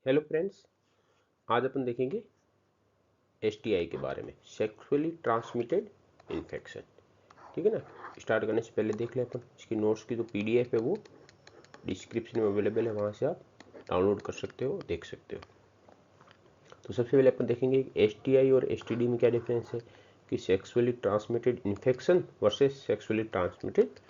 Hello friends, आज अपन देखेंगे STI के बारे में, सेक्सुअली ट्रांसमिटेड इन्फेक्शन। ठीक है ना। स्टार्ट करने से पहले देख ले अपन इसकी नोट्स की जो पीडीएफ है वो डिस्क्रिप्शन में अवेलेबल है, वहाँ से आप डाउनलोड कर सकते हो, देख सकते हो। तो सबसे पहले अपन देखेंगे एसटीआई और एसटीडी में क्या डिफरेंस है, कि sexually transmitted infection versus sexually transmitted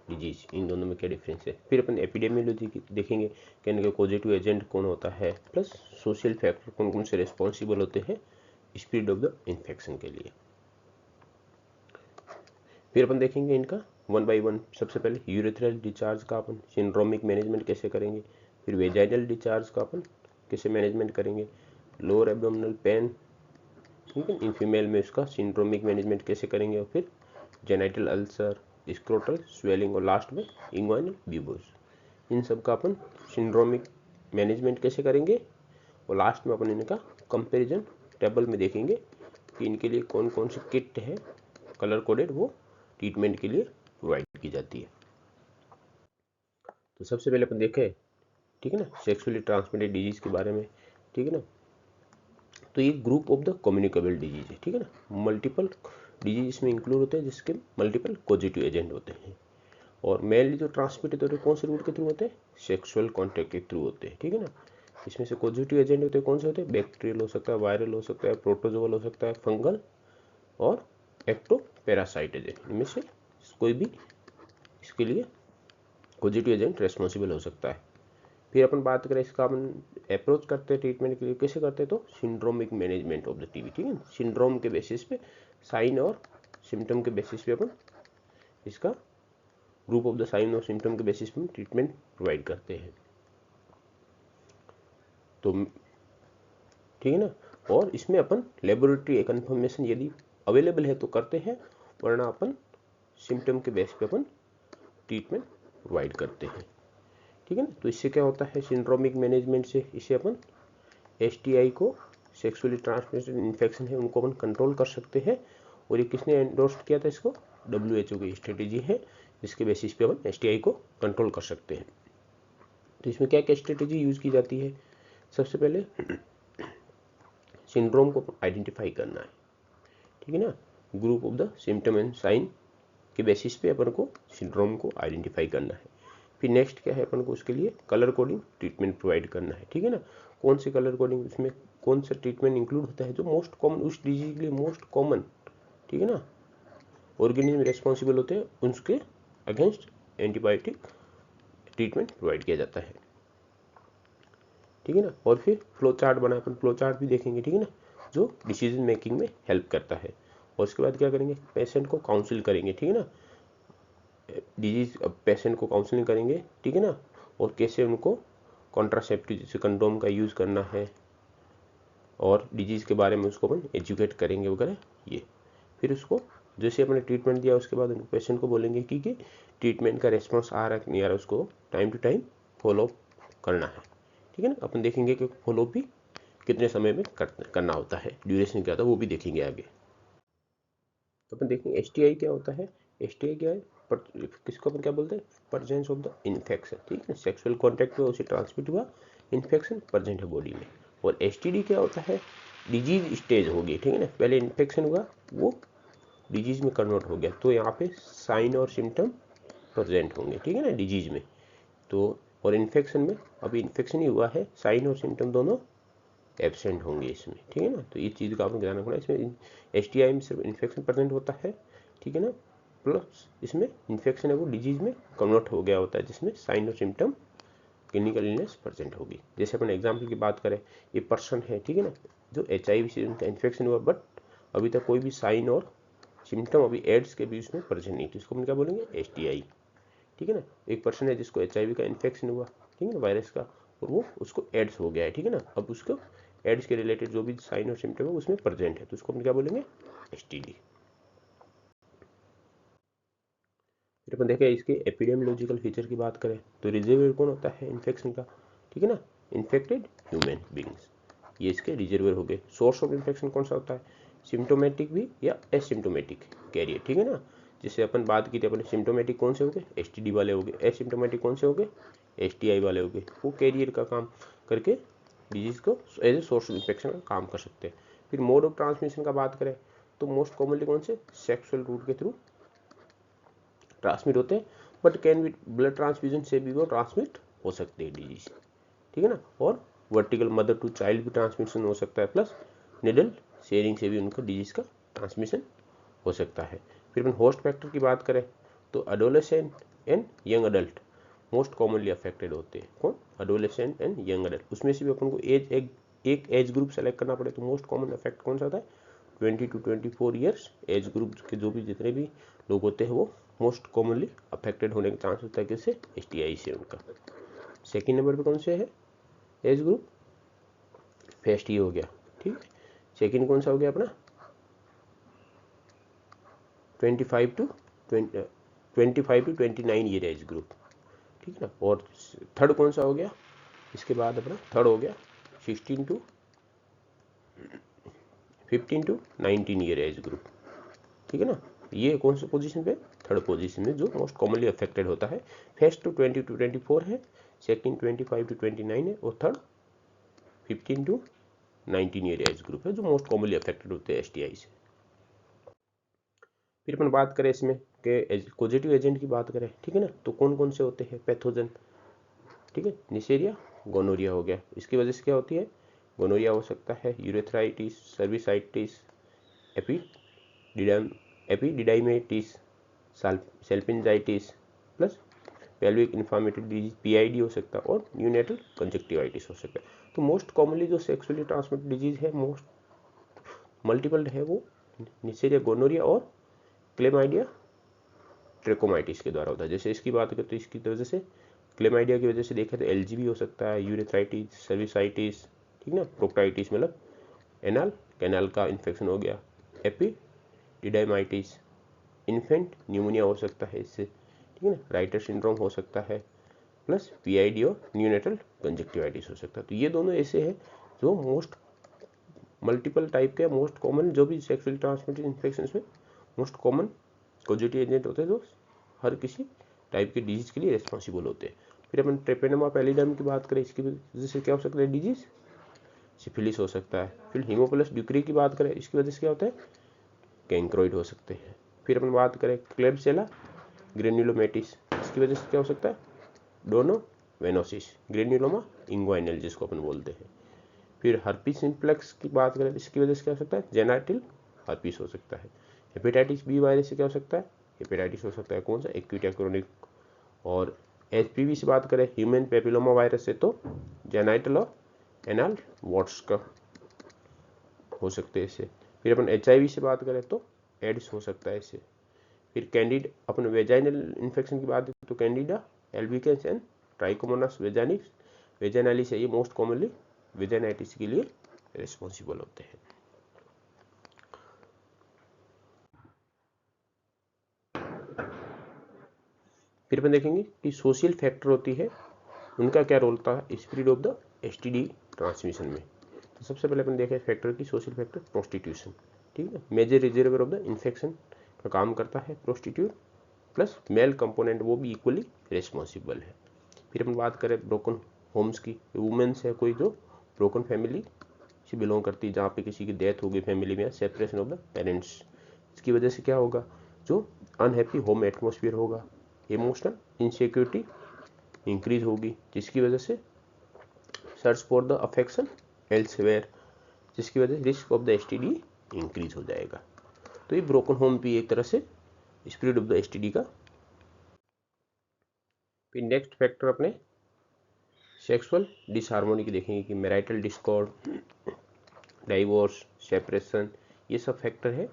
disease, इन दोनों में क्या डिफरेंस है। फिर अपन एपिडेमियोलॉजी देखेंगे कि इनके पॉजिटिव एजेंट कौन होता है, प्लस सोशल फैक्टर कौन कौन से रिस्पॉन्सिबल होते हैं स्प्रेड ऑफ द इन्फेक्शन के लिए। फिर अपन देखेंगे इनका वन बाय वन। सबसे पहले यूरेथ्रल डिस्चार्ज का अपन सिंड्रोमिक मैनेजमेंट कैसे करेंगे, फिर वेजाइनल डिस्चार्ज का अपन कैसे मैनेजमेंट करेंगे, लोअर एब्डोमिनल पेन, ठीक है, इन फीमेल में उसका सिंड्रोमिक मैनेजमेंट कैसे करेंगे, और फिर जेनाइटल अल्सर, स्क्रोटल स्वेलिंग, और लास्ट में इंग्वाइनल ब्यूबोस, इन सब का अपन सिंड्रोमिक मैनेजमेंट कैसे करेंगे, और लास्ट में अपन इनका कंपैरिजन टेबल में देखेंगे कि इनके लिए कौन कौन सी किट है कलर कोडेड, वो ट्रीटमेंट के लिए प्रोवाइड की जाती है। तो सबसे पहले अपन देखें, ठीक है ना, सेक्सुअली ट्रांसमिटेड डिजीज के बारे में। ठीक है ना। तो ये group of the communicable disease है। ठीक है ना। मल्टीपल डिजीज इसमें इंक्लूड होते हैं जिसके मल्टीपल पॉजिटिव एजेंट होते हैं, और मेनली जो ट्रांसमिटेड होते हैं कौन से रूट के थ्रू होते हैं, सेक्सुअल कॉन्टैक्ट के थ्रू होते हैं। ठीक है ना। इसमें से पॉजिटिव एजेंट होते हैं कौन से होते हैं, बैक्टीरियल हो सकता है, वायरल हो सकता है, प्रोटोजोअल हो सकता है, फंगल और एक्टोपैरासाइट एजेंट, इनमें से कोई भी इसके लिए पॉजिटिव एजेंट रेस्पॉन्सिबल हो सकता है। फिर अपन बात करें इसका अपन अप्रोच करते हैं ट्रीटमेंट के लिए कैसे करते हैं, तो syndromic management of the TB. ठीक है, सिंड्रोम के बेसिस पे, साइन और सिम्टम के बेसिस पे अपन इसका ग्रुप ऑफ द साइन और सिम्टम के बेसिस पे ट्रीटमेंट प्रोवाइड करते हैं। तो ठीक है ना। और इसमें अपन लेबोरेटरी कंफर्मेशन यदि अवेलेबल है तो करते हैं, वरना अपन सिम्टम के बेस पे अपन ट्रीटमेंट प्रोवाइड करते हैं। ठीक है ना। तो इससे क्या होता है, सिंड्रोमिक मैनेजमेंट से इससे अपन एसटीआई को, सेक्सुअली ट्रांसमिटेड इन्फेक्शन है उनको अपन कंट्रोल कर सकते हैं। और ये किसने एंडोर्स किया था इसको, WHO की स्ट्रेटेजी है जिसके बेसिस पे अपन एसटीआई को कंट्रोल कर सकते हैं। तो इसमें क्या क्या स्ट्रेटेजी यूज की जाती है, सबसे पहले सिंड्रोम को आइडेंटिफाई करना है। ठीक है ना। Group of the symptom and sign के बेसिस पे अपन को सिंड्रोम को आइडेंटिफाई करना है। फिर नेक्स्ट क्या है, अपन को उसके लिए कलर कोडिंग ट्रीटमेंट प्रोवाइड करना है। ठीक है ना। कौन सी कलर कोडिंग, उसमें कौन सा ट्रीटमेंट इंक्लूड होता है जो मोस्ट कॉमन, उस डिजीज के लिए मोस्ट कॉमन, ठीक है ना, ऑर्गेनिज्म रेस्पॉन्सिबल होते हैं, उसके अगेंस्ट एंटीबायोटिक ट्रीटमेंट प्रोवाइड किया जाता है। ठीक है ना। और फिर फ्लो चार्ट बना, अपन फ्लो चार्ट भी देखेंगे। ठीक है ना, जो डिसीजन मेकिंग में हेल्प करता है। और उसके बाद क्या करेंगे, पेशेंट को काउंसिल करेंगे। ठीक है ना, डिजीज पेशेंट को काउंसलिंग करेंगे। ठीक है ना। और कैसे उनको कॉन्ट्रासेप्टिव जैसे कंडोम का यूज़ करना है, और डिजीज़ के बारे में उसको अपन एजुकेट करेंगे वगैरह ये। फिर उसको जैसे अपने ट्रीटमेंट दिया उसके बाद पेशेंट को बोलेंगे कि ट्रीटमेंट का रेस्पॉन्स आ रहा है कि नहीं आ रहा है, उसको टाइम टू टाइम फॉलो करना है। ठीक है ना। अपन देखेंगे कि फॉलो भी कितने समय में करना होता है, ड्यूरेशन क्या होता है वो भी देखेंगे आगे। तो अपन देखेंगे एसटीआई क्या होता है। एसटीआई क्या है, किसको अपन क्या बोलते हैं, प्रेजेंस ऑफ द इन्फेक्शन। ठीक है, सेक्सुअल कॉन्टैक्ट में उसे ट्रांसमिट हुआ, इन्फेक्शन प्रेजेंट है बॉडी में। और एसटीडी क्या होता है, डिजीज स्टेज हो गई। ठीक है ना, पहले इन्फेक्शन हुआ, वो डिजीज में कन्वर्ट हो गया, तो यहाँ पे साइन और सिम्टम प्रेजेंट होंगे। ठीक है ना, डिजीज में। तो और इन्फेक्शन में अभी इन्फेक्शन ही हुआ है, साइन और सिम्टम दोनों एब्सेंट होंगे इसमें। ठीक है ना। तो ये चीज़ का आपको ध्यान रखना है, इसमें एसटीआई में सिर्फ इन्फेक्शन प्रेजेंट होता है। ठीक है ना। प्लस इसमें इन्फेक्शन है वो डिजीज में कन्वर्ट हो गया होता है, जिसमें साइन और सिम्टम क्लिनिकल इलनेस प्रेजेंट होगी। जैसे अपन एग्जाम्पल की बात करें, ये पर्सन है, ठीक है ना, जो HIV से उनका इन्फेक्शन हुआ, बट अभी तक कोई भी साइन और सिम्टम अभी एड्स के बीच में प्रेजेंट नहीं, तो इसको हम क्या बोलेंगे, एसटीआई। ठीक है ना। एक पर्सन है जिसको HIV का इन्फेक्शन हुआ, ठीक है ना, वायरस का, और वो उसको एड्स हो गया है। ठीक है ना। अब उसको एड्स के रिलेटेड जो भी साइन और सिम्टम है उसमें प्रेजेंट है, तो उसको हम क्या बोलेंगे, एसटीडी। फिर अपन देखें इसके एपिडेमियोलॉजिकल फीचर की बात करें, तो रिजर्वर कौन होता है इन्फेक्शन का, ठीक है ना, इन्फेक्टेड ह्यूमन बींग्स, ये इसके रिजर्वर हो गए। सोर्स ऑफ इन्फेक्शन कौन सा होता है, सिम्टोमेटिक भी या एसिम्टोमेटिक कैरियर। ठीक है ना, जिससे अपन बात की थी, अपने सिम्टोमेटिक कौन से हो गए, एसटीडी वाले हो गए, एसिम्टोमेटिक कौन से हो गए, एसटीआई वाले हो गए, वो कैरियर का काम करके डिजीज को as a source of infection का काम कर सकते हैं। फिर मोड ऑफ ट्रांसमिशन का बात करें तो मोस्ट कॉमनली कौन से सेक्सुअल रूट के थ्रू ट्रांसमिट होते हैं, but can be blood transfusion से भी वो ट्रांसमिट हो सकते हैं डिजीज, ठीक है ना। और वर्टिकल मदर टू चाइल्ड भी ट्रांसमिशन हो सकता है, प्लस निडल शेयरिंग से भी उनका डिजीज का ट्रांसमिशन हो सकता है। फिर अपन होस्ट फैक्टर की बात करें तो adolescent and young adult most commonly affected होते हैं। कौन? Adolescent and young adult. उसमें से भी अपन को एक एज ग्रुप सेलेक्ट करना पड़े तो मोस्ट कॉमन इफेक्ट कौन सा होता है? 20 to 24 ईयर्स एज ग्रुप के जो भी जितने भी लोग होते हैं वो मोस्ट कॉमनली अफेक्टेड होने का चांस होता है किससे? STI से उनका। सेकेंड नंबर पे कौन से है एज ग्रुप? फर्स्ट ये हो गया, ठीक है। सेकेंड कौन सा हो गया अपना? 25 to 29 ईयर एज ग्रुप, ठीक है ना। और थर्ड कौन सा हो गया इसके बाद अपना? थर्ड हो गया 15 to 19 ईयर एज ग्रुप, ठीक है ना। ये कौन सी पोजीशन पे? थर्ड पोजीशन में जो मोस्ट कॉमनली अफेक्टेड होता है। फर्स्ट तो 20 to 24 है, सेकंड 25 to 29 है, और third 15 to 19 year age group है जो मोस्ट कॉमनली अफेक्टेड होते हैं STI से। फिर अपन बात करें इसमें के पॉजिटिव एजेंट की बात करें, ठीक है ना, तो कौन कौन से होते हैं पैथोजन? ठीक है, निसेरिया, गोनोरिया हो गया। इसकी वजह से क्या होती है? गोनोरिया हो सकता है urethritis, cervicitis, epididymitis, salpingitis, plus pelvic inflammatory disease PID हो सकता है, और न्यूनेटल कंजक्टिवाइटिस हो सकता है। तो मोस्ट कॉमनली जो सेक्सुअली ट्रांसमिटेड डिजीज है, मोस्ट मल्टीपल है, वो निसेरिया, गोनोरिया और क्लेमाइडिया ट्रेकोमाइटिस के द्वारा होता है। जैसे इसकी बात करें तो इसकी वजह से क्लेमाइडिया की वजह से देखा तो LGV हो सकता है, यूरेथ्राइटिस, सर्विसाइटिस, ठीक ना, प्रोक्टाइटिस मतलब एनाल कैनाल का इन्फेक्शन हो गया, एपिडिडाइमाइटिस, इन्फेंट न्यूमोनिया हो सकता है इससे, ठीक है ना, राइटर सिंड्रोम हो सकता है, प्लस PID और न्यूनेटल कंजक्टिवाइटिस हो सकता है। तो ये दोनों ऐसे हैं जो मोस्ट मल्टीपल टाइप के मोस्ट कॉमन जो भी सेक्सुअली ट्रांसमिटेड इन्फेक्शन में मोस्ट कॉमन पॉजिटिव एजेंट होते हैं जो हर किसी टाइप के डिजीज के लिए रिस्पॉन्सिबल होते हैं। फिर अपन ट्रेपेनोमा पैलिडम की बात करें, इसकी वजह से क्या हो सकता है डिजीज? सिफिलिस हो सकता है। फिर हीमोफिलस ड्यूक्री की बात करें, इसकी वजह से क्या होता है? कैंक्रोइड हो सकते हैं। फिर अपन बात करें क्लेब्सिला ग्रेन्युलोमेटिस, इसकी वजह से क्या हो सकता है? डोनोवेनोसिस, ग्रेन्युलोमा इंग्वाइनल जिसको अपन बोलते हैं। फिर हर्पीस सिम्प्लेक्स की बात करें, इसकी वजह से क्या हो सकता है? जेनाइटल हर्पीस हो सकता है। हेपेटाइटिस B वायरस से क्या हो सकता है? हेपेटाइटिस हो सकता है कौन सा? एक्यूट या क्रोनिक। और HPV से बात करें, ह्यूमन पेपिलोमा वायरस से, तो जेनाइटल और एनाल वॉट्स का हो सकते हैं इससे। फिर अपन HIV से बात करें तो एड्स हो सकता है इससे। फिर कैंडिड अपन वेजाइनल इन्फेक्शन की बात करें तो कैंडिडा एल्बिकेंस एंड ट्राइकोमोनास वेजाइनालिस से ये मोस्ट कॉमनली वेजाइनाइटिस के लिए रिस्पॉन्सिबल होते हैं। फिर अपन देखेंगे कि सोशल फैक्टर होती है उनका क्या रोल होता है spread of the STD transmission में। तो सबसे पहले अपन देखें फैक्टर की सोशल फैक्टर प्रोस्टिट्यूशन, ठीक है, major reservoir of the infection का काम करता है प्रोस्टिट्यूट, प्लस मेल कंपोनेंट वो भी इक्वली रिस्पॉन्सिबल है। फिर अपन बात करें ब्रोकन होम्स की, वुमेन्स है कोई जो ब्रोकन फैमिली से बिलोंग करती है, जहाँ पे किसी की डेथ हो गई फैमिली में, सेपरेशन ऑफ द पेरेंट्स, इसकी वजह से क्या होगा? जो अनहैप्पी होम एटमोसफियर होगा, इमोशनल इनसिक्योरिटी इंक्रीज होगी, जिसकी वजह से search for the affection elsewhere, जिसकी वजह से risk of the STD increase हो जाएगा। तो ये ब्रोकन होम भी एक तरह से स्प्रेड ऑफ द STD का। फिर नेक्स्ट फैक्टर अपने सेक्सुअल डिसहार्मोनी की देखेंगे कि मैरिटल डिस्कॉर्ड, डाइवोर्स, सेपरेशन, ये सब फैक्टर है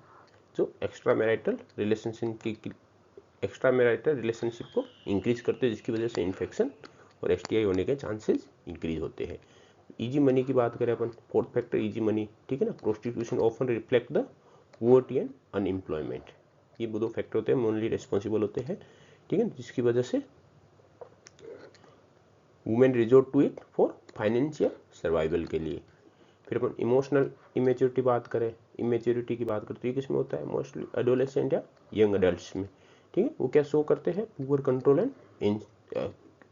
जो एक्स्ट्रा मैरिटल रिलेशनशिप को इंक्रीज करते हैं, जिसकी वजह से इन्फेक्शन और STI होने के चांसेस इंक्रीज होते हैं। इजी मनी की बात करें अपन, फोर्थ फैक्टर इजी मनी, ठीक है ना, prostitution often reflect the poverty and unemployment, ये दो फैक्टर होते हैं मोनली रिस्पॉन्सिबल होते हैं, ठीक है, जिसकी वजह से women resort to it for financial survival के लिए। फिर अपन इमोशनल इमेच्योरिटी बात करें, इमेच्योरिटी की बात करें तो ये किसमें होता है? मोस्टली एडोलेसेंट या यंग अडल्ट्स में, ठीक है। वो क्या शो करते हैं? Poor control and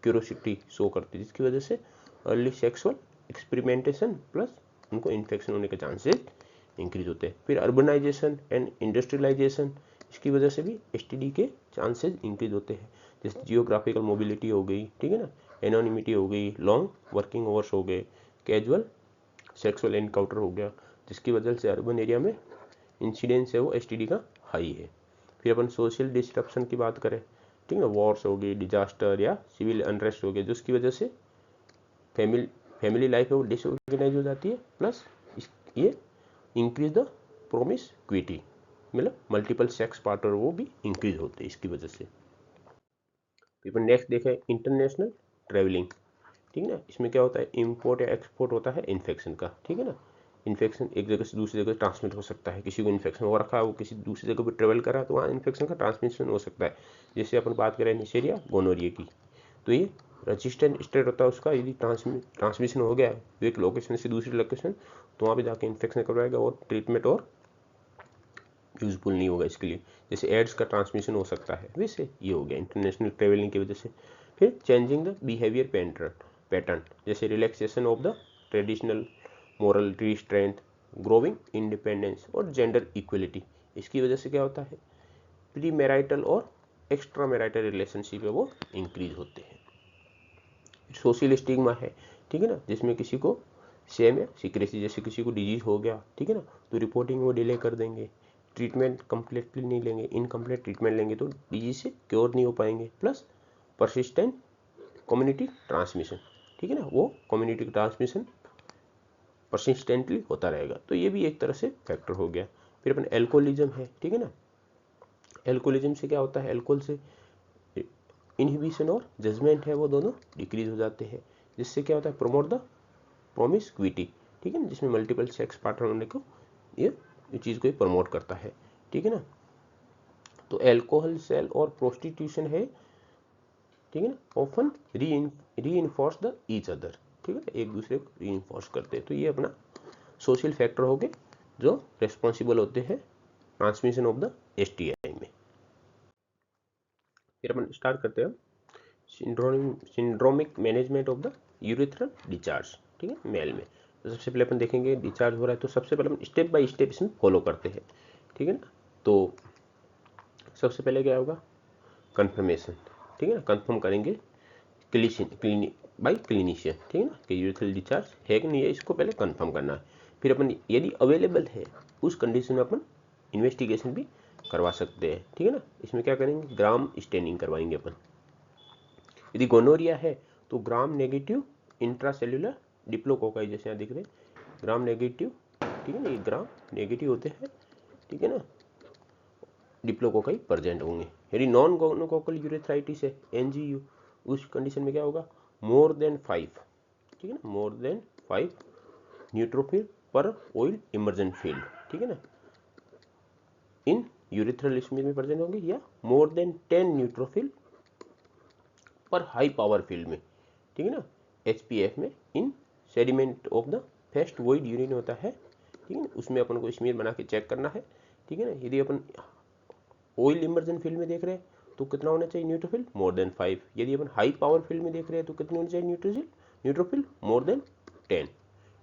curiosity show करते हैं, जिसकी वजह से अर्ली सेक्सुअल एक्सपेरिमेंटेशन प्लस उनको इन्फेक्शन होने के चांसेस इंक्रीज होते हैं। फिर अर्बनाइजेशन एंड इंडस्ट्रियलाइजेशन, इसकी वजह से भी एसटीडी के चांसेस इंक्रीज होते हैं। जैसे जियोग्राफिकल मोबिलिटी हो गई, ठीक है ना, एनोनिमिटी हो गई, लॉन्ग वर्किंग आवर्स हो गए, कैजुअल सेक्सुअल एनकाउंटर हो गया, जिसकी वजह से अर्बन एरिया में इंसिडेंस है वो एसटीडी का हाई है। फिर अपन सोशल डिस्ट्रप्शन की बात करें, ठीक है ना, वॉर्स हो गई, डिजास्टर या सिविल अनरेस्ट हो गया, जिसकी वजह से फैमिली लाइफ है वो डिसऑर्गेनाइज हो जाती है, प्लस ये इंक्रीज द प्रोमिस्क्यूइटी, मतलब मल्टीपल सेक्स पार्टनर वो भी इंक्रीज होते हैं इसकी वजह से। फिर नेक्स्ट देखें इंटरनेशनल ट्रैवलिंग, ठीक है ना, इसमें क्या होता है, इंपोर्ट या एक्सपोर्ट होता है इन्फेक्शन का, ठीक है ना। इन्फेक्शन एक जगह से दूसरी जगह ट्रांसमिट हो सकता है, किसी को इन्फेक्शन हो रखा है वो किसी दूसरी जगह पर ट्रेवल कर रहा है तो वहाँ इन्फेक्शन का ट्रांसमिशन हो सकता है। जैसे अपन बात करें निशेरिया गोनोरिया की, तो ये रजिस्टेंट स्टेट होता है उसका, यदि ट्रांसमिशन हो गया है एक लोकेशन से दूसरी लोकेशन तो वहाँ पे जाके इन्फेक्शन करवाएगा और ट्रीटमेंट और यूजफुल नहीं होगा इसके लिए। जैसे एड्स का ट्रांसमिशन हो सकता है, वैसे ये हो गया इंटरनेशनल ट्रेवलिंग की वजह से। फिर चेंजिंग द बिहेवियर पैटर्न, जैसे relaxation of the traditional moral restraint, growing independence और जेंडर इक्वलिटी, इसकी वजह से क्या होता है, प्री मैरिटल और एक्स्ट्रा मैरिटल रिलेशनशिप है वो इंक्रीज होते हैं। सोशल स्टिग्मा है, ठीक है ना, जिसमें किसी को सेम या सीक्रेसी, जैसे किसी को डिजीज हो गया, ठीक है ना, तो रिपोर्टिंग वो डिले कर देंगे, ट्रीटमेंट कंप्लीटली नहीं लेंगे, इनकम्प्लीट ट्रीटमेंट लेंगे तो डिजीज से क्योर नहीं हो पाएंगे। प्लस परसिस्टेंट कम्युनिटी ट्रांसमिशन, ठीक है ना, वो कम्युनिटी ट्रांसमिशन परसिस्टेंटली होता रहेगा, तो ये भी एक तरह से फैक्टर हो गया। फिर अपन एल्कोहलिज्म है, ठीक है ना, एल्कोहलिज्म से क्या होता है, एल्कोहल से इनहिबिशन और जजमेंट है वो दोनों डिक्रीज हो जाते हैं, जिससे क्या होता है, प्रमोट द प्रोमिस्क्यूइटी, ठीक है ना, जिसमें मल्टीपल सेक्स पार्टनर होने को ये चीज़ को प्रमोट करता है, ठीक है ना। तो एल्कोहल सेल और प्रोस्टिट्यूशन है, ठीक है ना, often reinforce the each other, ठीक है ना, एक दूसरे को रीइंफोर्स करते हैं। तो ये अपना सोशल फैक्टर हो गए जो रेस्पॉन्सिबल होते हैं ट्रांसमिशन ऑफ द एसटीआई में। फिर अपन स्टार्ट करते हैं syndromic management of the urethral discharge, ठीक है, मेल में। तो सबसे पहले अपन देखेंगे डिचार्ज हो रहा है तो सबसे पहले अपन स्टेप बाय स्टेप इसमें फॉलो करते हैं, ठीक है ना। तो सबसे पहले क्या होगा, कंफर्मेशन, ठीक है ना, कंफर्म करेंगे बाई क्लिनिशियन, ठीक है ना, कि यूरिथ्रल डिचार्ज है कि नहीं है, इसको पहले कंफर्म करना है। फिर अपन यदि अवेलेबल है उस कंडीशन में अपन इन्वेस्टिगेशन भी करवा सकते हैं, ठीक है ना। इसमें क्या करेंगे, ग्राम स्टेनिंग करवाएंगे अपन। यदि गोनोरिया है तो ग्राम नेगेटिव इंट्रासेल्युलर डिप्लोकोकाई, जैसे यहाँ दिख रहे ग्राम नेगेटिव, ठीक है ना, ये ग्राम नेगेटिव होते हैं, ठीक है ना, डिप्लोकोकाई प्रेजेंट होंगे। यदि नॉन गोनोकोकल यूरेथ्राइटिस है एनजीयू, उस कंडीशन में क्या होगा, मोर देन 5, ठीक है ना, more than 5 neutrophil per oil immersion field, ठीक है ना, इन यूरिथ्रल स्मीथ में प्रेजेंट होंगे, या more than 10 neutrophil per high power field में, ठीक है ना, एचपीएफ में, in sediment of the first void urine होता है, ठीक है ना, उसमें अपन को स्मीयर बना के चेक करना है, ठीक है ना। यदि अपन ऑयल इमर्जन फील्ड में देख रहे हैं तो कितना होना चाहिए न्यूट्रोफिल, मोर देन 5। यदि अपन हाई पावर फील्ड में देख रहे हैं तो कितनी होनी चाहिए न्यूट्रोफिल, मोर देन 10,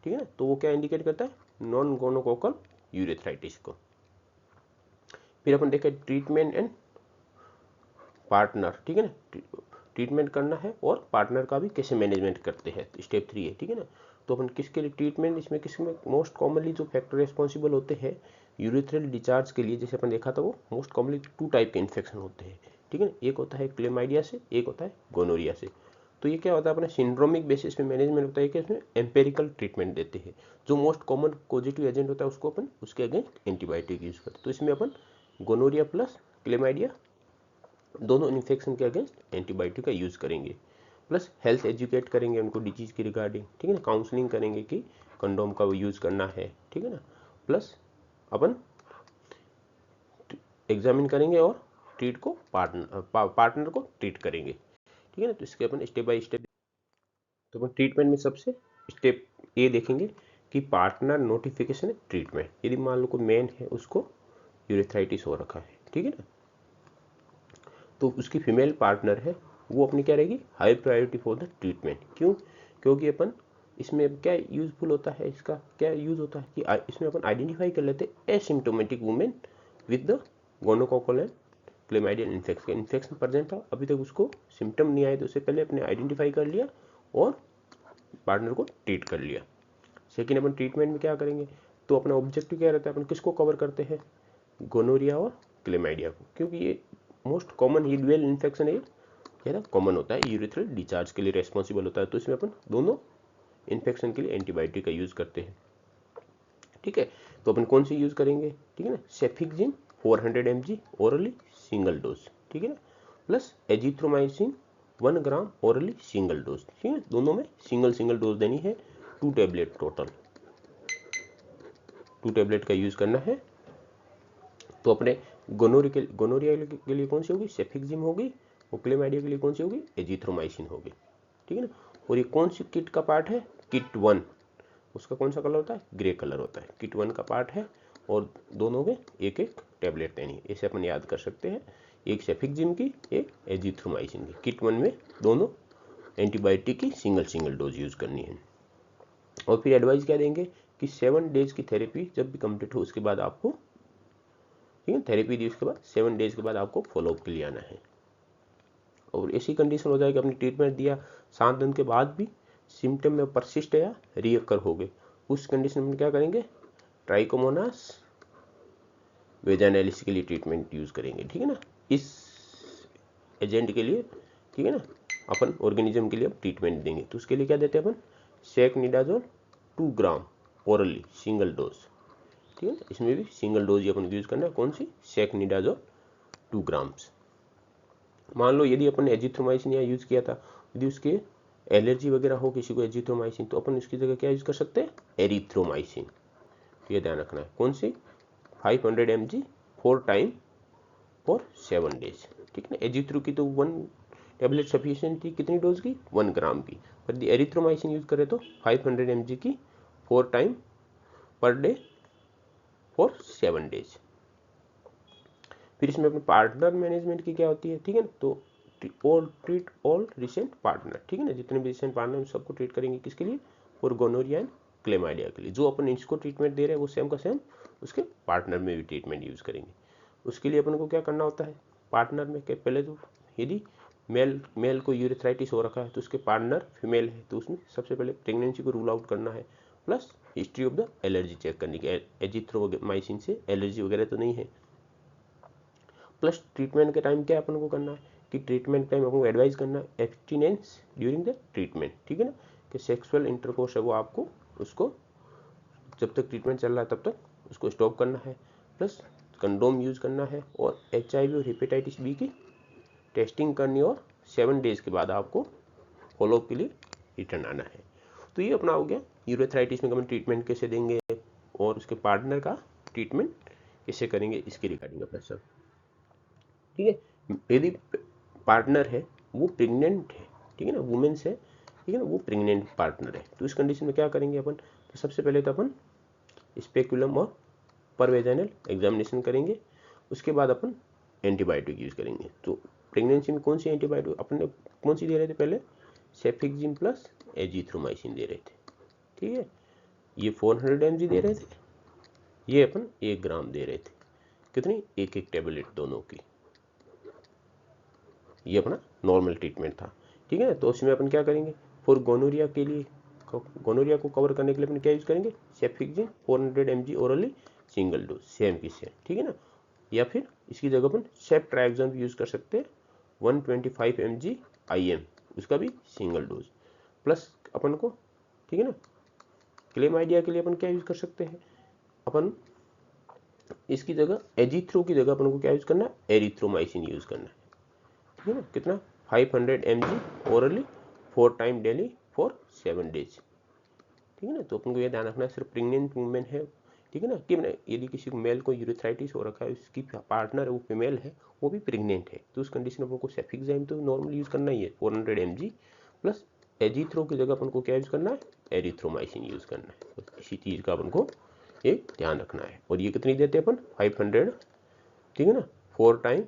ठीक है ना। तो वो क्या इंडिकेट करता है, नॉन गोनोकोकल यूरेथ्राइटिस को। फिर अपन देखें ट्रीटमेंट एंड पार्टनर, ठीक है ना, ट्रीटमेंट करना है और पार्टनर का भी कैसे मैनेजमेंट करते हैं, स्टेप 3 है, ठीक है ना। तो अपन किसके लिए ट्रीटमेंट, इसमें किसमें मोस्ट कॉमनली जो फैक्टर रेस्पॉन्सिबल होते हैं यूरिथ्रल डिचार्ज के लिए, जैसे अपन देखा था वो मोस्ट कॉमनली 2 टाइप के इन्फेक्शन होते हैं, ठीक है ना, एक होता है क्लेमाइडिया से, एक होता है गोनोरिया से। तो ये क्या होता है, अपने सिंड्रोमिक बेसिस पे मैनेजमेंट होता है कि इसमें एम्पेरिकल ट्रीटमेंट देते हैं, जो मोस्ट कॉमन पॉजिटिव एजेंट होता है उसको अपन उसके अगेंस्ट एंटीबायोटिक यूज करते हैं। तो इसमें अपन गोनोरिया प्लस क्लेमाइडिया दोनों इन्फेक्शन के अगेंस्ट एंटीबायोटिक का यूज करेंगे, प्लस हेल्थ एजुकेट करेंगे उनको डिजीज की रिगार्डिंग, ठीक है ना, काउंसलिंग करेंगे कि कंडोम का वो यूज करना है, ठीक है ना, प्लस अपन एग्जामिन करेंगे और ट्रीट को पार्टनर को ट्रीट करेंगे, ठीक है ना। तो इसके अपन स्टेप बाय स्टेप, तो अपन ट्रीटमेंट में सबसे स्टेप ए देखेंगे कि पार्टनर नोटिफिकेशन ट्रीटमेंट। यदि मान लो कोई मैन है उसको यूरेथ्राइटिस हो रखा है, ठीक है ना, तो उसकी फीमेल पार्टनर है वो अपनी क्या रहेगी, high priority for the treatment. क्यों, क्योंकि अपन इसमें क्या यूजफुल होता है, इसका क्या यूज होता है कि इसमें अपन आइडेंटिफाई कर लेते हैं asymptomatic women with the gonococcal and chlamydial infection. Infection present था, अभी तक उसको सिम्टम नहीं आए तो उससे पहले अपने आइडेंटिफाई कर लिया और पार्टनर को ट्रीट कर लिया। सेकेंड अपन ट्रीटमेंट में क्या करेंगे, तो अपना ऑब्जेक्टिव क्या रहता है, अपन किसको कवर करते हैं, गोनोरिया और क्लेमाइडिया को, क्योंकि ये मोस्ट कॉमन ही ड्यूअल इन्फेक्शन है, ज़्यादा कॉमन होता है, यूरिथ्रल डिस्चार्ज के लिए रेस्पॉन्सिबल होता है। तो इसमें अपन दोनों इन्फेक्शन के लिए एंटीबायोटिक का यूज़ करते हैं। ठीक है, तो अपन कौन सी यूज़ करेंगे, ठीक है ना, सेफिक्जिन 400 mg ओरली सिंगल डोज, ठीक है ना, प्लस एजिथ्रोमाइसिन 1 ग्राम ओरली सिंगल डोज, ठीक है, दोनों में सिंगल डोज देनी है, 2 टैबलेट टोटल, 2 टैबलेट का यूज़ करना है। तो अपने गोनोरिया के लिए कौन सी होगी, सेफिक्जिम होगी, और क्लेमाइडिया के लिए कौन सी होगी, एजिथ्रोमाइसिन होगी, ठीक है ना। और ये कौन सी किट का पार्ट है, किट 1, उसका कौन सा कलर होता है, ग्रे कलर होता है, किट 1 का पार्ट है, और दोनों में एक एक टैबलेट देनी है, इसे अपन याद कर सकते हैं, एक सेफिक्जिम की, एक एजिथ्रोमाइसिन की। किट 1 में दोनों एंटीबायोटिक की सिंगल डोज यूज करनी है। और फिर एडवाइस क्या देंगे कि 7 डेज की थेरेपी जब भी कंप्लीट हो उसके बाद आपको, ठीक है, थेरेपी दी उसके बाद 7 डेज के बाद आपको फॉलोअप के लिए आना है। और ऐसी कंडीशन हो जाए कि अपनी ट्रीटमेंट दिया 7 दिन के बाद भी सिम्टम में परसिस्ट या रीअकर हो गए, उस कंडीशन में क्या करेंगे, ट्राइकोमोनास वेजाइनालिस के लिए ट्रीटमेंट यूज करेंगे, ठीक है ना, इस एजेंट के लिए, ठीक है ना, अपन ऑर्गेनिज्म के लिए अब ट्रीटमेंट देंगे। तो उसके लिए क्या देते हैं अपन, सेकनिडाजोल 2 ग्राम ओरली सिंगल डोज, ठीक है ना, इसमें भी सिंगल डोज ही अपन यूज करना है, कौन सी, सेकनिडाजोल 2 ग्राम्स। मान लो यदि अपन एजिथ्रोमाइसिन यहाँ यूज किया था, यदि उसके एलर्जी वगैरह हो किसी को एजिथ्रोमाइसिन, तो अपन उसकी जगह क्या यूज कर सकते हैं, एरिथ्रोमाइसिन। तो ये ध्यान रखना है, कौन सी, 500 mg 4 टाइम फॉर 7 डेज, ठीक है ना। एजिथ्रो की तो 1 टैबलेट सफिशिएंट थी, कितनी डोज की, 1 ग्राम की, पर यदि एरिथ्रोमाइसिन यूज करें तो 500 mg की 4 time per day for 7 days. फिर इसमें अपने पार्टनर मैनेजमेंट की क्या होती है, ठीक है ना, तो ट्रीट ऑल रिसेंट पार्टनर, ठीक है ना, जितने भी रिसेंट पार्टनर सबको ट्रीट करेंगे, किसके लिए, और गोनोरिया एंड क्लेमाइडिया के लिए। जो अपन इसको ट्रीटमेंट दे रहे हैं वो सेम का सेम उसके पार्टनर में भी ट्रीटमेंट यूज करेंगे। उसके लिए अपन को क्या करना होता है, पार्टनर में के पहले तो यदि मेल को यूरिथ्राइटिस हो रखा है तो उसके पार्टनर फीमेल है, तो उसमें सबसे पहले प्रेगनेंसी को रूल आउट करना है, plus history of the allergy check करनी की, एजिथ्रोमाइसिन से एलर्जी वगैरह तो नहीं है। प्लस ट्रीटमेंट के टाइम क्या अपन को करना है कि ट्रीटमेंट टाइम आपको एडवाइस करना है एब्सटिनेंस ड्यूरिंग द ट्रीटमेंट, ठीक है ना, कि सेक्सुअल इंटरकोर्स है वो आपको उसको जब तक ट्रीटमेंट चल रहा है तब तक उसको स्टॉप करना है, प्लस कंडोम यूज करना है, और HIV और हेपेटाइटिस बी की टेस्टिंग करनी, और 7 डेज के बाद आपको फॉलोअप के लिए रिटर्न आना है। तो ये अपना हो गया यूरेथ्राइटिस में हम ट्रीटमेंट कैसे देंगे और उसके पार्टनर का ट्रीटमेंट कैसे करेंगे, इसकी रिगार्डिंग अपना सब, ठीक है। यदि पार्टनर है वो प्रेग्नेंट है, ठीक है ना, वुमेन्स है, ठीक है ना, वो प्रेग्नेंट पार्टनर है, तो इस कंडीशन में क्या करेंगे अपन, तो सबसे पहले तो अपन स्पेकुलम और परवेजाइनल एग्जामिनेशन करेंगे, उसके बाद अपन एंटीबायोटिक यूज करेंगे। तो प्रेगनेंसी में कौन सी एंटीबायोटिक अपन ने कौन सी दे रहे थे पहले, सेफिक्जिम प्लस एजिथ्रोमाइसिन दे रहे थे, ठीक है, ये 400 mg दे रहे थे, ये अपन 1 ग्राम दे रहे थे, कितनी, एक एक टेबलेट दोनों की, ये अपना नॉर्मल ट्रीटमेंट था, ठीक है। तो उसमें अपन क्या करेंगे, फॉर गोनोरिया के लिए, गोनोरिया को कवर करने के लिए अपन क्या यूज करेंगे, सेफिक्जिन 400 mg orally single dose, same की सेम, ठीक है ना, या फिर इसकी जगह अपन सेफ्ट्राइक्सोन भी यूज कर सकते हैं 125 mg IM, उसका भी सिंगल डोज, प्लस अपन को, ठीक है ना, क्लेमाइडिया के लिए अपन क्या यूज कर सकते हैं, अपन इसकी जगह एजिथ्रो की जगह अपन को क्या यूज करना है, एरिथ्रोमाइसिन यूज करना है, ठीक है ना, कितना, 500 mg orally 4 time daily for 7 days, ठीक है ना। तो अपन को ये ध्यान रखना है सिर्फ प्रेग्नेंट वुमेन है, ठीक है ना, कि यदि किसी को मेल को यूरिथ्राइटिस हो रखा है, उसकी पार्टनर है वो फीमेल है, वो भी प्रेग्नेंट है, तो उस कंडीशन में अपन को सेफिक्साइम तो नॉर्मल यूज करना ही है 400 mg, प्लस एजिथ्रो की जगह अपन को क्या यूज करना है, एरिथ्रोमाइसिन यूज करना है, तो इसी चीज का अपन को एक ध्यान रखना है। और ये कितनी देते हैं अपन, 500, ठीक है ना, 4 टाइम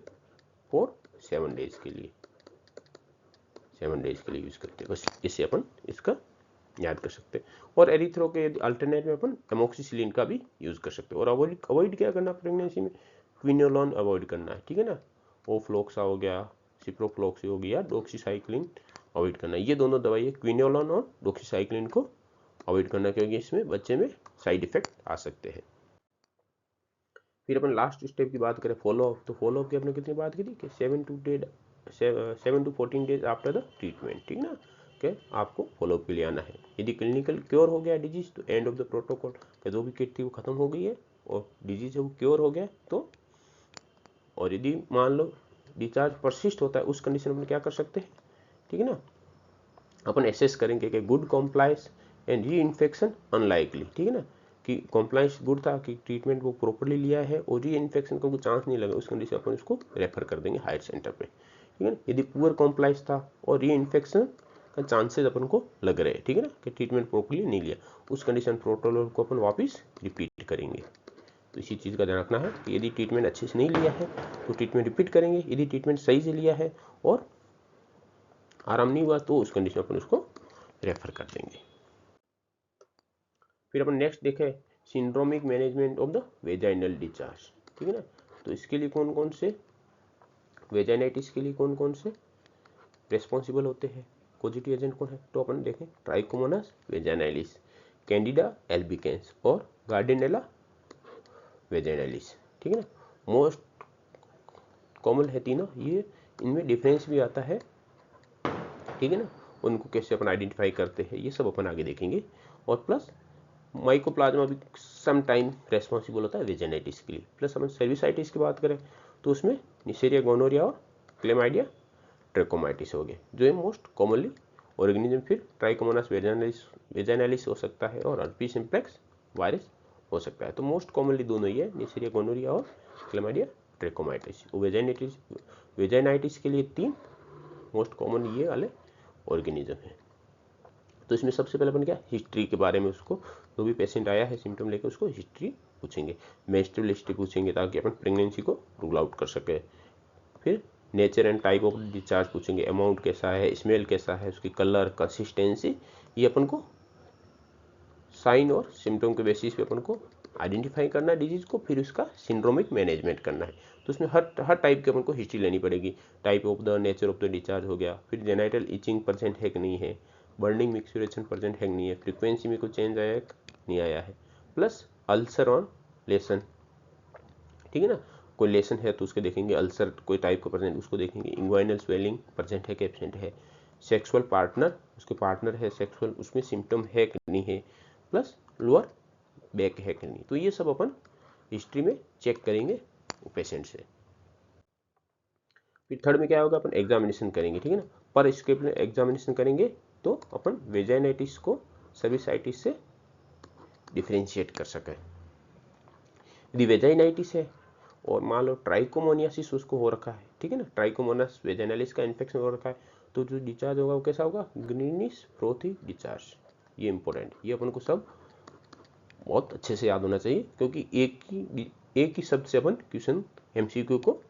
फॉर 7 डेज के लिए, 7 डेज के लिए यूज करते हैं, बस इससे अपन इसका याद कर सकते हैं। और एरिथ्रो के अल्टरनेट में अपन एमोक्सिसिलिन का भी यूज कर सकते हैं। और अवॉइड क्या करना प्रेगनेंसी में, क्विनोलोन अवॉइड करना है, ठीक है ना। ओफ्लोक्सा हो गया, सिप्रोफ्लोक्सी हो गया, डॉक्सीसाइक्लिन अवॉइड करना है। ये दोनों दवाई है, क्विनोलोन और डॉक्सीसाइक्लिन को अवॉइड करना, क्योंकि इसमें बच्चे में साइड इफेक्ट आ सकते हैं। फिर अपन लास्ट स्टेप की बात करें, फॉलोअप, तो फॉलोअप की अपने कितनी बात की थी कि 7 to 14 days after the treatment, ठीक ना, कि आपको फॉलोअप के लिए आना है। यदि क्लिनिकल क्योर हो गया डिजीज तो एंड ऑफ द प्रोटोकॉल, कि जो भी किट थी वो खत्म हो गई है और डिजीज वो क्योर हो गया तो। और यदि मान लो डिस्चार्ज परसिस्ट होता है, उस कंडीशन में क्या कर सकते हैं, ठीक है ना, अपन एसेस करेंगे कि good compliance and re infection unlikely, ठीक है ना, कि कॉम्प्लायंस गुड था, कि ट्रीटमेंट को प्रॉपरली लिया है और री इन्फेक्शन का कोई चांस नहीं लगा, उस कंडीशन अपन उसको रेफर कर देंगे हायर सेंटर पे, ठीक है ना। यदि पुअर कॉम्प्लायंस था और री इन्फेक्शन का चांसेस अपन को लग रहे हैं, ठीक है ना, कि ट्रीटमेंट प्रॉपरली नहीं लिया, उस कंडीशन प्रोटोकॉल को अपन वापस रिपीट करेंगे। तो इसी चीज़ का ध्यान रखना है कि यदि ट्रीटमेंट अच्छे से नहीं लिया है तो ट्रीटमेंट रिपीट करेंगे, यदि ट्रीटमेंट सही से लिया है और आराम नहीं हुआ तो उस कंडीशन में अपन उसको रेफर कर देंगे। फिर अपन नेक्स्ट देखें syndromic management of the vaginal discharge, ठीक है ना। तो इसके लिए कौन कौन से, वेजाइनाइटिस के लिए कौन कौन से रेस्पॉन्सिबल होते हैं, पॉजिटिव एजेंट कौन है, तो अपन देखें ट्राइकोमोनास वेजाइनालिस, कैंडिडा एल्बिकेंस और गार्डिनेला वेजाइनालिस, ठीक है ना। मोस्ट कॉमन है तीनों ये, इनमें डिफरेंस भी आता है, ठीक है ना, उनको कैसे अपन आइडेंटिफाई करते हैं ये सब अपन आगे देखेंगे। और प्लस माइकोप्लाज्मा भी सम टाइम रेस्पॉन्सिबल होता है वेजाइनाइटिस के लिए। प्लस अपन सर्विसाइटिस की बात करें तो उसमें निसेरिया गोनोरिया और क्लेमाइडिया ट्रेकोमाइटिस हो गए जो है मोस्ट कॉमनली ऑर्गेनिज्म। फिर ट्राइकोमोनास वेजाइनालिस हो सकता है और herpes सिम्प्लेक्स वायरस हो सकता है। तो मोस्ट कॉमनली दोनों ही है, निसेरिया गोनोरिया और क्लेमाइडिया ट्रेकोमाइटिस। वेजाइनाइटिस के लिए 3 मोस्ट कॉमन ये वाले ऑर्गेनिज्म है। तो इसमें सबसे पहले अपन क्या हिस्ट्री के बारे में, उसको जो भी पेशेंट आया है सिम्टम लेकर उसको हिस्ट्री पूछेंगे, मेंस्ट्रुअल हिस्ट्री पूछेंगे ताकि अपन प्रेगनेंसी को रूल आउट कर सके। फिर nature and type of discharge पूछेंगे, अमाउंट कैसा है, स्मेल कैसा है, उसकी कलर, कंसिस्टेंसी, ये अपन को साइन और सिम्टम के बेसिस पे अपन को आइडेंटिफाई करना है डिजीज को, फिर उसका सिंड्रोमिक मैनेजमेंट करना है। तो उसमें हर टाइप के अपन को हिस्ट्री लेनी पड़ेगी। Type of the nature of the discharge हो गया, फिर जेनाइटल इचिंग प्रेजेंट है कि नहीं है, बर्निंग मिक्सचुरेशन प्रेजेंट है कि नहीं है, फ्रीक्वेंसी में कोई चेंज आया है नहीं आया है, प्लस अल्सर और लेसन, ठीक है ना, कोई लेसन है तो उसके देखेंगे, अल्सर कोई टाइप का प्रेजेंट उसको देखेंगे, इंग्वाइनल स्वेलिंग प्रेजेंट है कि एब्सेंट है, सेक्सुअल पार्टनर, उसके पार्टनर है सेक्सुअल, उसमें सिम्टम है कि नहीं है, प्लस लोअर बैक है कि नहीं। तो ये सब अपन हिस्ट्री में चेक करेंगे पेशेंट से। फिर थर्ड में क्या होगा, अपन एग्जामिनेशन करेंगे, ठीक है ना। पर स्क्रिप्ट में एग्जामिनेशन करेंगे तो अपन वेजाइनाइटिस को सर्विसाइटिस से डिफरेंशिएट कर सकें। यदि वेजाइनाइटिस है और मान लो ट्राइकोमोनियासिस उसको हो रखा है, ठीक है ना, ट्राइकोमोनास वेजाइनालिस का इन्फेक्शन हो रखा है, तो जो डिस्चार्ज होगा वो कैसा होगा, ग्रीनिश फ्रोथी डिस्चार्ज। ये इंपॉर्टेंट, ये अपन को सब बहुत अच्छे से याद होना चाहिए, क्योंकि एक ही शब्द से अपन क्वेश्चन एमसीक्यू को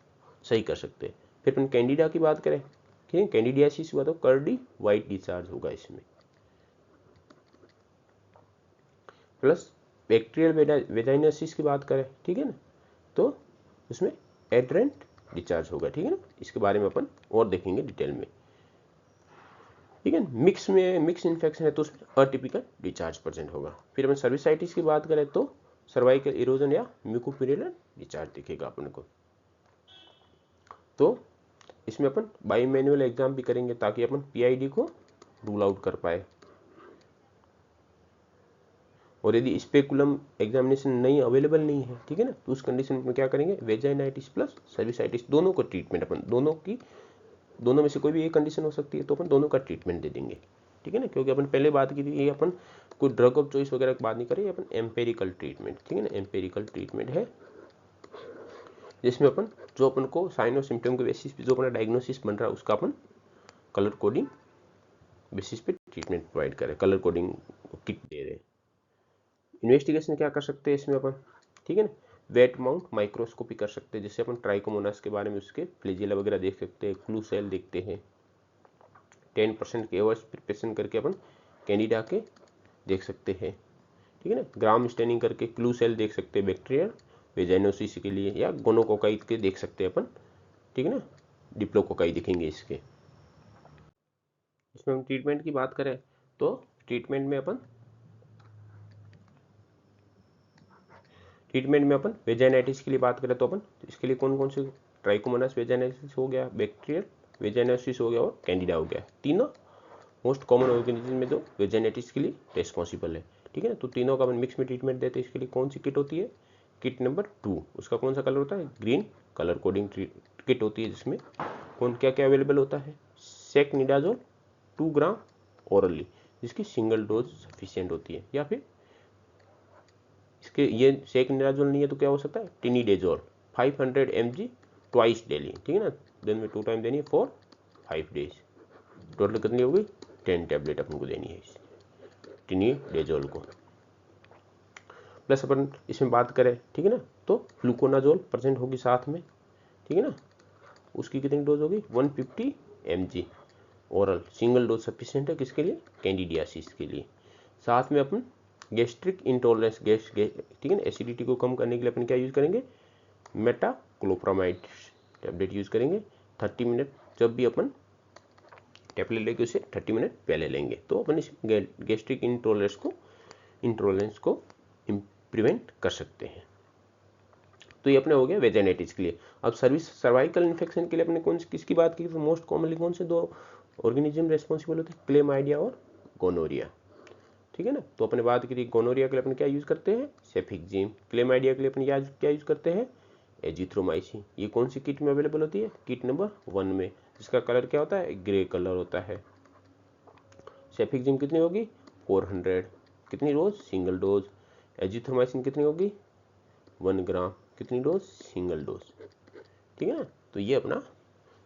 सही कर सकते हैं। फिर अपन कैंडिडा की बात करें, ठीक है, कैंडिडियासिस हुआ तो कर्डी वाइट डिस्चार्ज होगा इसमें। प्लस बैक्टीरियल वेजाइनसिस की बात करें, ठीक है ना, तो उसमें एड्रेंट डिस्चार्ज होगा, ठीक है ना। इसके बारे में अपन और देखेंगे डिटेल में, ठीक है। मिक्स इन्फेक्शन है तो उसमें अटिपिकल डिस्चार्ज प्रेजेंट होगा। फिर अपन सर्विसाइटिस की बात करें तो सर्वाइकल इरोजन या म्यूकोपेरियल डिस्चार्ज दिखेगा अपन को। तो इसमें अपन बाई मैनुअल एग्जाम भी करेंगे ताकि अपन पीआईडी को रूल आउट कर पाए। और यदि स्पेकुलम एग्जामिनेशन नहीं अवेलेबल नहीं है, ठीक है ना, तो उस कंडीशन में क्या करेंगे, वेजाइनाइटिस प्लस सर्विसाइटिस दोनों को ट्रीटमेंट अपन दोनों में से कोई भी एक कंडीशन हो सकती है तो अपन दोनों का ट्रीटमेंट दे देंगे, ठीक है ना। क्योंकि अपन पहले बात की थी ये अपन कोई ड्रग ऑफ चॉइस वगैरह की बात नहीं करें, अपन एम्पेरिकल ट्रीटमेंट, ठीक है ना, एम्पेरिकल ट्रीटमेंट है जिसमें अपन जो अपन को साइन और सिम्टम के बेसिस पे जो अपना डायग्नोसिस बन रहा है उसका अपन कलर कोडिंग बेसिस पे ट्रीटमेंट प्रोवाइड करें, कलर कोडिंग किट दे रहे हैं। इन्वेस्टिगेशन क्या कर सकते हैं इसमें अपन, ठीक है ना, वेट माउंट माइक्रोस्कोपी कर सकते हैं, जिससे अपन ट्राइकोमोनास के बारे में उसके फ्लैजेला वगैरह देख सकते हैं, फ्लू सेल देखते हैं। 10% के एवर्स प्रिपरेशन करके अपन कैंडिडा के देख सकते हैं, ठीक है ना। ग्राम स्टेनिंग करके क्लू सेल देख सकते हैं बैक्टीरिया वेजाइनोसिस के लिए, या गोनोकोकाई के देख सकते हैं अपन, ठीक है ना। डिप्लोकोकाई दिखेंगे इसके। इसमें हम ट्रीटमेंट की बात करें तो ट्रीटमेंट में अपन वेजाइनाइटिस के लिए बात करें तो अपन इसके लिए कौन कौन से, ट्राइकोमोनास वेजाइनाइटिस हो गया, बैक्टीरियल वेजाइनोसिस हो गया और कैंडिडा हो गया, तीनों मोस्ट कॉमन ऑर्गेनिज्म में जो वेजाइनाइटिस के लिए रेस्पॉन्सिबल है, ठीक है ना। तो तीनों का अपन मिक्स में ट्रीटमेंट देते हैं। इसके लिए कौन सी किट होती है, किट नंबर 2, उसका कौन सा कलर होता है, ग्रीन कलर कोडिंग किट होती है, जिसमें कौन क्या क्या अवेलेबल होता है, सेकनिडाजोल 2 ग्राम ओरली, जिसकी सिंगल डोज सफिशियंट होती है, या फिर इसके ये सेकनिडाजोल नहीं है तो क्या हो सकता है, टिनिडेजोल 500 mg ट्वाइस डेली, ठीक है ना, दिन में 2 टाइम देनी है फॉर 5 डेज। टोटल कितनी होगी, 10 टैबलेट अपन को देनी है इस टिनिडेजोल को। प्लस अपन इसमें बात करें, ठीक है ना, तो फ्लूकोनाजोल प्रेजेंट होगी साथ में, ठीक है ना। उसकी कितनी डोज होगी, 150 mg oral, single dose sufficient है किसके लिए, कैंडिडियासिस के लिए। साथ में अपन गैस्ट्रिक इंटॉलरेंस ठीक है ना, एसिडिटी को कम करने के लिए अपन क्या यूज करेंगे, मेटाक्लोप्रामाइड टैबलेट यूज करेंगे 30 मिनट, जब भी अपन टैबलेट लेंगे उसे 30 मिनट पहले लेंगे, तो अपन इस गैस्ट्रिक इंटॉलरेंस को प्रिवेंट कर सकते हैं। तो ये अपने हो गया वेजाइनाइटिस के लिए। अब सर्वाइकल इन्फेक्शन के लिए अपने कौन सी किसकी बात की, तो मोस्ट कॉमनली कौन से 2 ऑर्गेनिज्म रेस्पॉन्सिबल होते हैं, क्लेमाइडिया और गोनोरिया, ठीक है ना। तो अपने बात की थी गोनोरिया के लिए अपन क्या यूज करते हैं, सेफिक्जिम, क्लेमाइडिया के लिए अपन क्या यूज करते हैं, एजिथ्रोमाइसिन। ये कौन सी किट में अवेलेबल होती है, किट नंबर 1 में, जिसका कलर क्या होता है, ग्रे कलर होता है। सेफिक्जिम कितनी होगी, 400, कितनी डोज, सिंगल डोज। एजिथ्रोमाइसिन कितनी होगी, 1 ग्राम, कितनी डोज, सिंगल डोज, ठीक है ना। तो ये अपना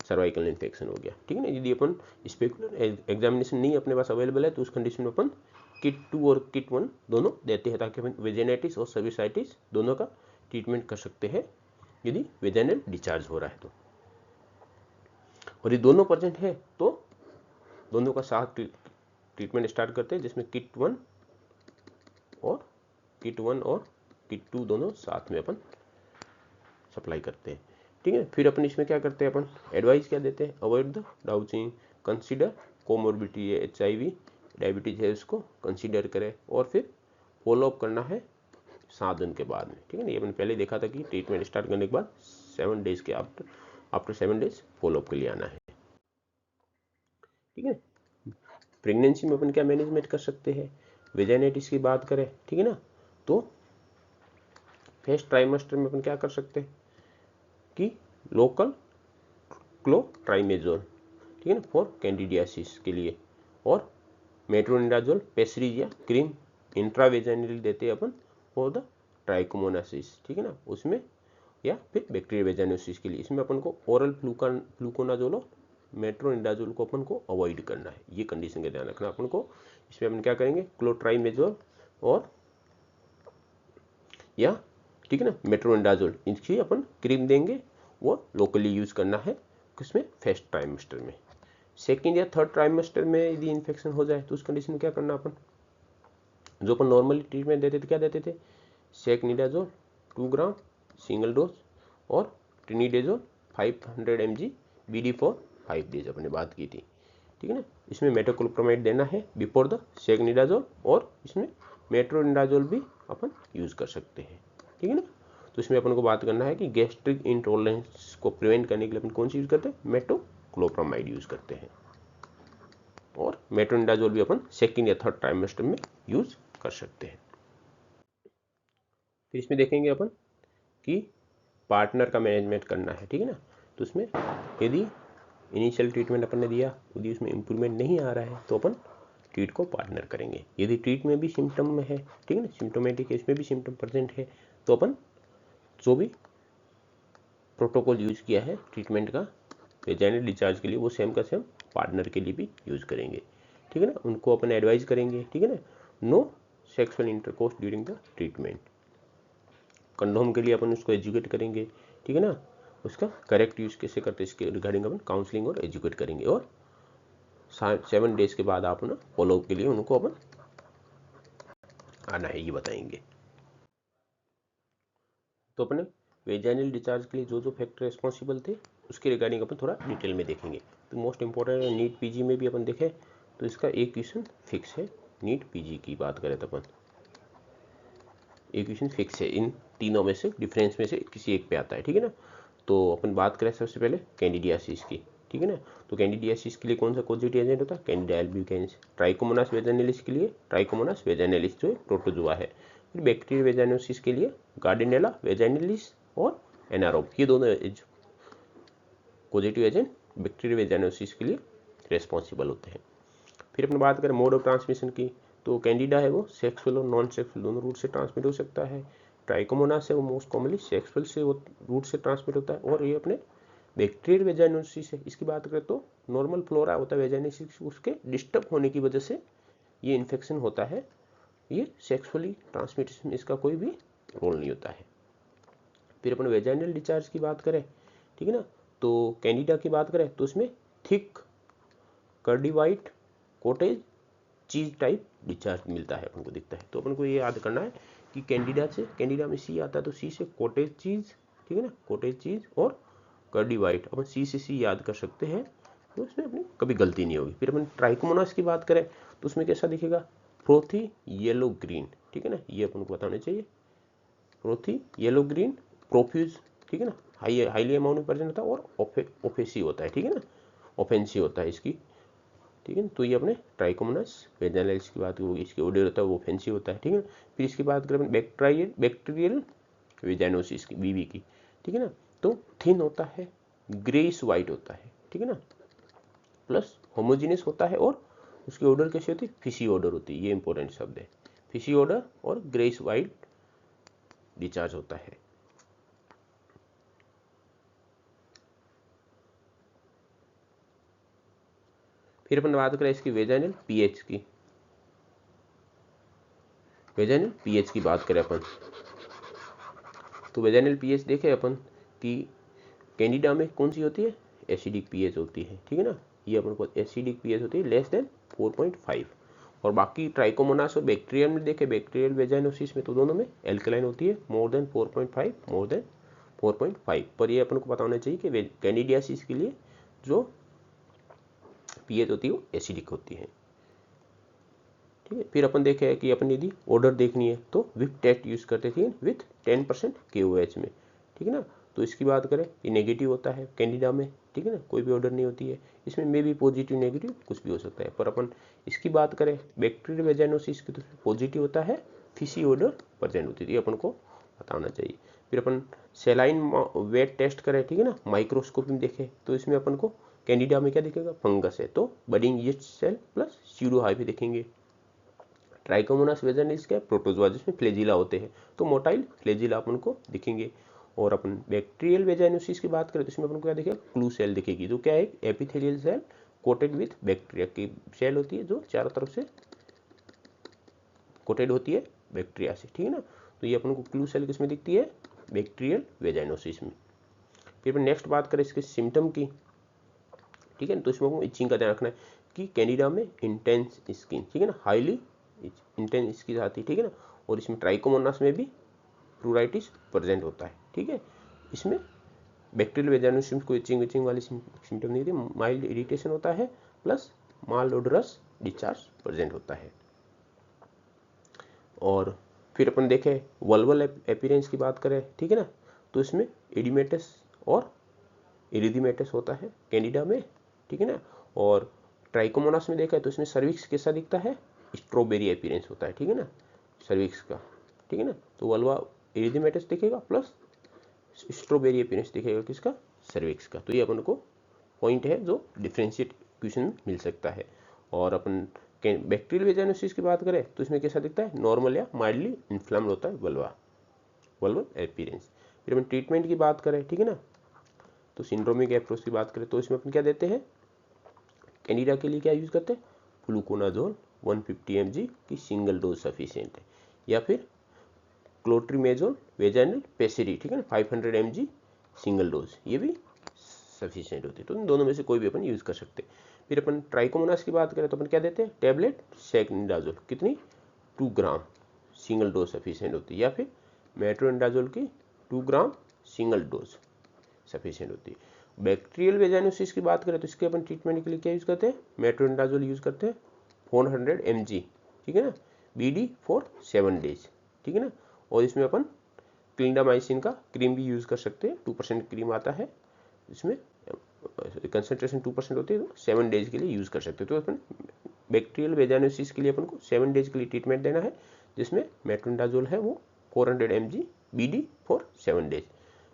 सर्वाइकल इन्फेक्शन हो गया, ठीक है ना। यदि अपन स्पेकुलर एग्जामिनेशन नहीं अपने पास अवेलेबल है तो उस कंडीशन में अपन किट 2 और किट 1 दोनों देते हैं, ताकि अपन वेजाइनाइटिस और सर्विसाइटिस दोनों का ट्रीटमेंट कर सकते हैं यदि वेजाइनल डिस्चार्ज हो रहा है तो। और ये दोनों प्रेजेंट है तो दोनों का साथ ट्रीटमेंट स्टार्ट करते हैं, जिसमें किट 1 और किट 2 दोनों साथ में अपन सप्लाई करते हैं, ठीक है। फिर अपन इसमें क्या करते हैं, अपन एडवाइस क्या देते हैं, avoid the douching, consider comorbidity है, HIV डायबिटीज है उसको कंसीडर करें, और फिर फॉलोअप करना है 7 दिन के बाद में, ठीक है ना। ये अपन पहले देखा था कि ट्रीटमेंट स्टार्ट करने के बाद 7 डेज के आफ्टर 7 डेज फॉलोअप के लिए आना है, ठीक है। प्रेगनेंसी में अपन क्या मैनेजमेंट कर सकते हैं, वेजाइनाइटिस की बात करें, ठीक है ना, तो फर्स्ट ट्राइमेस्टर में अपन क्या कर सकते हैं कि लोकल क्लोट्राइमेजोल, ठीक है ना, फॉर कैंडिडियासिस के लिए, और मेट्रोनिडाजोल पेस्ट्रीज या क्रीम इंट्रावेजाइनली देते हैं अपन फॉर द ट्राइकोमोनासिस, ठीक है ना, उसमें, या फिर बैक्टीरिया वेजाइनोसिस के लिए। इसमें अपन को ओरल फ्लूकोनाजोल और मेट्रोनिडाजोल को अपन को अवॉइड करना है, ये कंडीशन का ध्यान रखना अपन को। इसमें अपन क्या करेंगे, क्लोट्राइमेजोल और या, ठीक है ना, मेट्रोनिडाजोल, इसकी अपन क्रीम देंगे, वो लोकली यूज करना है किसमें, फर्स्ट ट्राइमेस्टर में। सेकेंड या थर्ड ट्राइमेस्टर में यदि इन्फेक्शन हो जाए तो उस कंडीशन में क्या करना अपन, जो अपन नॉर्मली ट्रीटमेंट देते थे क्या देते थे, सेकनिडाजोल 2 ग्राम सिंगल डोज और ट्रिनिडेजोल 500 mg BD फॉर 5 डेज अपने बात की थी, ठीक है ना। इसमें मेटोक्लोप्रामाइड देना है बिफोर द सेकनिडाजोल, और इसमें मेट्रोनिडाजोल भी अपन यूज कर सकते हैं, ठीक है ना। तो इसमें अपन को बात करना है कि गैस्ट्रिक इंटॉलरेंस को प्रिवेंट करने के लिए अपन कौन सी यूज करते हैं, मेटोक्लोप्रामाइड यूज करते हैं, और मेट्रोनिडाजोल भी अपन सेकेंड या थर्ड ट्राइमेस्टर में यूज कर सकते हैं। फिर इसमें देखेंगे अपन कि पार्टनर का मैनेजमेंट करना है, ठीक है ना। तो उसमें यदि इनिशियल ट्रीटमेंट अपन ने दिया, यदि उसमें इंप्रूवमेंट नहीं आ रहा है तो अपन ट्रीट को पार्टनर करेंगे। यदि ट्रीट में भी सिम्टम में है, ठीक है ना, सिम्टोमेटिक है, इसमें भी सिम्टम प्रेजेंट है, तो अपन जो भी प्रोटोकॉल यूज किया है ट्रीटमेंट का वेजाइनल डिस्चार्ज के लिए, वो सेम का सेम पार्टनर के लिए भी यूज करेंगे, ठीक है ना। उनको अपन एडवाइस करेंगे, ठीक है ना, no sexual intercourse during the treatment. Condom के लिए अपन उसको एजुकेट करेंगे, ठीक है ना, उसका करेक्ट यूज कैसे करते हैं इसके रिगार्डिंग अपन काउंसलिंग और एजुकेट करेंगे। और 7 डेज के बाद आप ना फॉलोअप के लिए उनको अपन आना है, ये बताएंगे। तो अपने वेजाइनल डिस्चार्ज के लिए जो जो फैक्टर रिस्पॉन्सिबल थे उसके रिगार्डिंग अपन थोड़ा डिटेल में देखेंगे। तो मोस्ट इंपॉर्टेंट है, नीट पीजी में भी अपन देखें तो इसका एक क्वेश्चन फिक्स है। नीट पीजी की बात करें तो अपन एक क्वेश्चन फिक्स है, इन तीनों में से डिफरेंस में से किसी एक पे आता है, ठीक है ना। तो अपन बात करें सबसे पहले कैंडिडियासिस की, ठीक है ना। तो कैंडिडियासिस के लिए कौन सा कोजेटिव एजेंट होता है, कैंडिडा एल्ब्यूकेन्स। ट्राइकोमोनास वेजाइनलिस के लिए ट्राइकोमोनास वेजाइनलिस जो प्रोटोजुआ है। फिर बैक्टीरियल वेजाइनोसिस के लिए गार्डिनेला वेजाइनलिस और एनारोब, ये दोनों कोजेटिव एजेंट बैक्टीरियल वेजाइनोसिस के लिए रेस्पॉन्सिबल होते हैं। फिर अपन बात करें मोड ऑफ ट्रांसमिशन की, तो कैंडिडा है वो सेक्सुअल और नॉन सेक्सुअल दोनों रूट से ट्रांसमिट हो सकता है। ट्राइकोमोनास है वो मोस्ट कॉमनली सेक्सुअल से वो रूट से ट्रांसमिट होता है। और ये अपने बैक्टीरियल वेजाइनोसिस है, इसकी बात करें तो नॉर्मल फ्लोरा होता है वेजाइनोसिस, उसके डिस्टर्ब होने की वजह से ये इन्फेक्शन होता है। ये सेक्सुअली ट्रांसमिशन में इसका कोई भी रोल नहीं होता है। फिर अपन वेजाइनल डिस्चार्ज की बात करें, ठीक है ना, तो कैंडिडा की बात करें तो उसमें thick curdy white cottage cheese type discharge मिलता है, अपन को दिखता है। तो अपन को ये याद करना है कि कैंडिडा में सी आता है तो सी से कॉटेज चीज, ठीक है ना, कॉटेज चीज और कर्डी वाइट अपन सी से सी याद कर सकते हैं, तो उसमें अपनी कभी गलती नहीं होगी। फिर अपन ट्राइकोमोनास की बात करें तो उसमें कैसा दिखेगा, फ्रोथी येलो ग्रीन, ठीक है ना, ये अपन को बताना चाहिए। फ्रोथी येलो ग्रीन प्रोफ्यूज, ठीक है ना, हाईली अमाउंट में प्रेजेंट होता है और ओफेसी होता है, ठीक है ना, ओफेंसी होता है इसकी, ठीक है। तो ये अपने ट्राइकोमोनास वेजाइनलिस की बात होगी, इसकी ओडर होता है वो ओफेंसिव होता है, ठीक है। फिर इसकी बात करें बैक्टीरियल वेजाइनोसिस की, बीवी की, ठीक है ना, तो थिन होता है, ग्रेइश वाइट होता है, ठीक है ना, प्लस होमोजीनियस होता है और उसकी ऑर्डर कैसी होती है, फिशी ऑर्डर होती है, ये इंपॉर्टेंट शब्द है, फिशी ऑर्डर और ग्रेइश वाइट डिस्चार्ज होता है। फिर अपन बात करें इसकी वेजाइनल पीएच की, वेजाइनल पीएच की बात करें अपन तो वेजाइनल पीएच देखें अपन कि कैंडिडा में कौन सी होती है, एसिडिक पीएच होती है, ठीक है ना, ये अपन को एसिडिक पीएच होती है लेस देन 4.5। और बाकी ट्राइकोमोनास और बैक्टीरियल में देखें, बैक्टीरियल वेजाइनोसिस में तो दोनों में एल्कलाइन होती है मोर देन 4.5, मोर देन 4.5। पर ये अपन को पता होना चाहिए कि कैंडिडियासिस के लिए जो पीएच होती है वो एसिडिक होती है, ठीक है। फिर अपन देखे कि अपन यदि ऑर्डर देखनी है तो विक टेस्ट यूज करते थे विथ 10% KOH में, ठीक है ना। तो इसकी बात करें ये नेगेटिव होता है कैंडिडा में, ठीक है ना, कोई भी ऑर्डर नहीं होती है इसमें, मे भी पॉजिटिव नेगेटिव कुछ भी हो सकता है। पर अपन इसकी बात करें बैक्टीरियल वेजाइनोसिस की तो पॉजिटिव होता है, फिशी ऑर्डर प्रेजेंट होती है, ये अपन को बताना चाहिए। फिर अपन सेलाइन वेट टेस्ट करें, ठीक है ना, माइक्रोस्कोप में देखें तो इसमें अपन को कैंडिडा में क्या दिखेगा, फंगस है तो budding yeast cell plus pseudo hyphae देखेंगे। ट्राइकोमोनास वेजाइनलिस क्या है, प्रोटोजोआ जिसमें फ्लेजिला होते हैं, तो मोटाइल फ्लेजिला अपन को दिखेंगे। और अपन बैक्टीरियल वेजाइनोसिस की बात करें तो इसमें अपन को क्या दिखेगा, क्लू सेल दिखेगी, जो क्या है एक epithelial cell coated with bacteria की सेल होती है जो चारों तरफ से कोटेड होती है बैक्टीरिया से, ठीक है ना। तो ये अपन को क्लू सेल किसमें दिखती है, बैक्टीरियल वेजाइनोसिस में। फिर अपन नेक्स्ट बात करें इसके सिम्टम की, ठीक है, तो इसमें हमको इचिंग का ध्यान रखना है कि कैंडिडा में इंटेंस स्किन, ठीक है ना, हाईली इंटेंस स्किन आती है, ठीक है ना। और इसमें ट्राइकोमोनास में भी प्लूराइटिस प्रेजेंट होता है, ठीक है। इसमें बैक्टीरियल वेजाइनोसिस को इचिंग विचिंग वाली सिम्टम नहीं होती, माइल्ड इरिटेशन होता है प्लस माल ओडरस डिस्चार्ज प्रेजेंट होता है। और फिर अपन देखें वल्वल अपीयरेंस की बात करें, ठीक है ना, तो इसमें एडिमेटस और इरिथमेटस होता है कैंडिडा में, ठीक है ना। और ट्राइकोमोनास में देखा है तो इसमें सर्विक्स कैसा दिखता है, स्ट्रॉबेरी अपीयरेंस होता है, ठीक है ना, सर्विक्स का, ठीक है ना। तो वल्वा इरिथमेटस दिखेगा प्लस स्ट्रॉबेरी अपीयरेंस दिखेगा किसका, सर्विक्स का। तो ये अपन को पॉइंट है जो डिफरेंशिएट क्वेश्चन में मिल सकता है। और अपन बैक्टीरियल वेजाइनोसिस की बात करें तो इसमें कैसा दिखता है, नॉर्मल या माइल्डली इन्फ्लाम्ड होता है वल्वल अपीयरेंस। फिर अपन ट्रीटमेंट की बात करें, ठीक है ना, तो सिंड्रोमिक अप्रोच की बात करें तो इसमें अपन क्या देते हैं, कैंडिडा के लिए क्या यूज करते हैं, फ्लूकोनाजोल 150 mg की सिंगल डोज सफिशिएंट है, या फिर क्लोट्रीमेजोल वेजाइनल पेसिरी, ठीक है ना, 500 mg सिंगल डोज, ये भी सफिशिएंट होती है। तो इन दोनों में से कोई भी अपन यूज कर सकते हैं। फिर अपन ट्राइकोमोनास की बात करें तो अपन क्या देते हैं, टैबलेट सेकनिडाजोल, कितनी 2 ग्राम सिंगल डोज सफिशिएंट होती है, या फिर मेट्रोनिडाजोल की 2 ग्राम सिंगल डोज सफिशिएंट होती है। बैक्टीरियल वेजाइनोसिस की बात करें तो इसके अपन ट्रीटमेंट के लिए क्या यूज करते हैं, मेट्रोनिडाजोल यूज करते हैं 400 mg, ठीक है ना, BD फॉर 7 डेज, ठीक है ना। और इसमें अपन क्लिंडामाइसिन का क्रीम भी यूज कर सकते हैं, 2% क्रीम आता है, इसमें कंसेंट्रेशन 2% होती है, तो 7 डेज के लिए यूज कर सकते हैं। तो अपन बैक्टीरियल वेजाइनोसिस के लिए अपन को 7 डेज के लिए ट्रीटमेंट देना है, जिसमें मेट्रोनिडाजोल है वो 400 mg BD फॉर 7 डेज।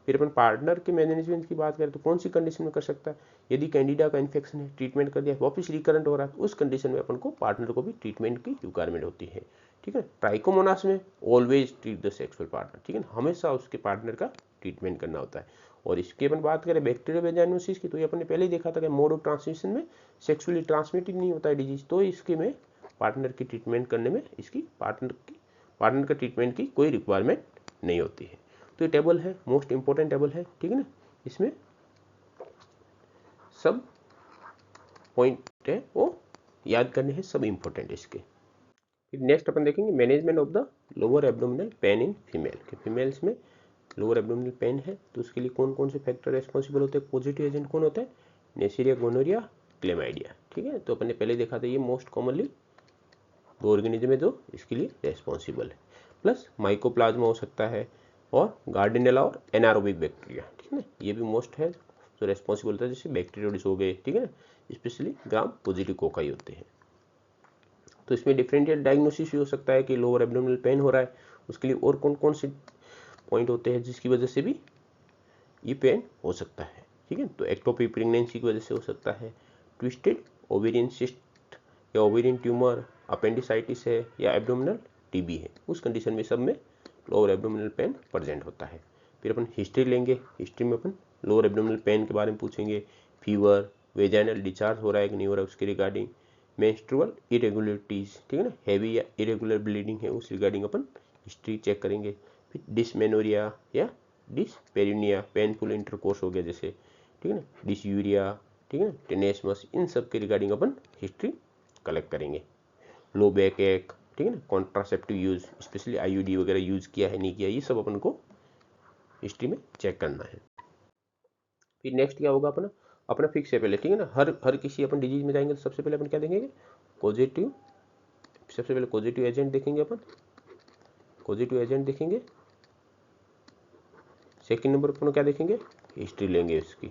फिर अपन पार्टनर के मैनेजमेंट की बात करें तो कौन सी कंडीशन में कर सकता है, यदि कैंडिडा का इन्फेक्शन है, ट्रीटमेंट कर दिया, वापस रिकरेंट हो रहा है, तो उस कंडीशन में अपन को पार्टनर को भी ट्रीटमेंट की रिक्वायरमेंट होती है, ठीक है। ट्राइकोमोनास में always treat the sexual partner, ठीक है, हमेशा उसके पार्टनर का ट्रीटमेंट करना होता है। और इसकी अपन बात करें बैक्टीरियल वेजाइनोसिस की, तो ये अपन ने पहले ही देखा था कि मोड ऑफ ट्रांसमिशन में सेक्सुअली ट्रांसमिटेड नहीं होता है डिजीज, तो इसके में पार्टनर की ट्रीटमेंट करने में इसकी पार्टनर का ट्रीटमेंट की कोई रिक्वायरमेंट नहीं होती है। तो ये टेबल है, मोस्ट इंपॉर्टेंट टेबल है, ठीक है ना, इसमें सब पॉइंट है वो याद करने हैं, सब इंपॉर्टेंट है इसके। फिर नेक्स्ट अपन देखेंगे management of the lower abdominal pain in female, कि फीमेल्स में लोअर एब्डोमिनल पेन है तो उसके लिए कौन कौन से फैक्टर रेस्पॉन्सिबल होते हैं, पॉजिटिव एजेंट कौन होता है, नेसीरिया, गोनोरिया, क्लेमाइडिया, ठीक है। तो अपन ने पहले देखा था ये मोस्ट कॉमनली 2 ऑर्गेनिज्म है जो इसके लिए रेस्पॉन्सिबल है, प्लस माइकोप्लाज्मा हो सकता है, और गार्डिनेला और एनारोबिक बैक्टीरिया, ठीक है ना, ये भी मोस्ट है जो रेस्पॉन्सिबल होता है, जैसे बैक्टीरियोडिस हो गए, ठीक है ना, स्पेशली ग्राम पॉजिटिव कोकाई होते हैं। तो इसमें डिफरेंशियल डायग्नोसिस भी हो सकता है कि लोअर एब्डोमिनल पेन हो रहा है, उसके लिए और कौन कौन से पॉइंट होते हैं जिसकी वजह से भी ये पेन हो सकता है, ठीक है। तो एक्टोपिक प्रेगनेंसी की वजह से हो सकता है, ट्विस्टेड ओवेरियन सिस्ट या ओवेरियन ट्यूमर, अपेंडिसाइटिस है, या एब्डोमिनल टीबी है, उस कंडीशन में सब में लोअर एब्डोमिनल पेन प्रेजेंट होता है। फिर अपन हिस्ट्री लेंगे, हिस्ट्री में अपन लोअर एब्डोमिनल पेन के बारे में पूछेंगे, फीवर, वेजाइनल डिस्चार्ज हो रहा है कि नहीं हो रहा है उसके रिगार्डिंग, मेंस्ट्रुअल इरेगुलरिटीज, ठीक है ना, हैवी या इरेगुलर ब्लीडिंग है उस रिगार्डिंग अपन हिस्ट्री चेक करेंगे। फिर डिसमेनोरिया या डिसपेरिनिया, पेनफुल इंटरकोर्स हो गया जैसे, ठीक है ना, डिसयूरिया, ठीक है ना, टेनेसमस, इन सब के रिगार्डिंग अपन हिस्ट्री कलेक्ट करेंगे। लो बैक एक, ठीक है ना, कॉन्ट्रासेप्टिव यूज, स्पेशली IUD वगैरह यूज किया है नहीं किया, ये सब अपन को हिस्ट्री में चेक करना है। फिर नेक्स्ट क्या होगा अपना, अपना फिक्स है पहले, ठीक है ना, हर किसी अपन डिजीज में जाएंगे तो सबसे पहले अपन क्या देखेंगे, पॉजिटिव, सबसे पहले पॉजिटिव एजेंट देखेंगे अपन, पॉजिटिव एजेंट देखेंगे। सेकंड नंबर पर क्या देखेंगे, हिस्ट्री लेंगे इसकी,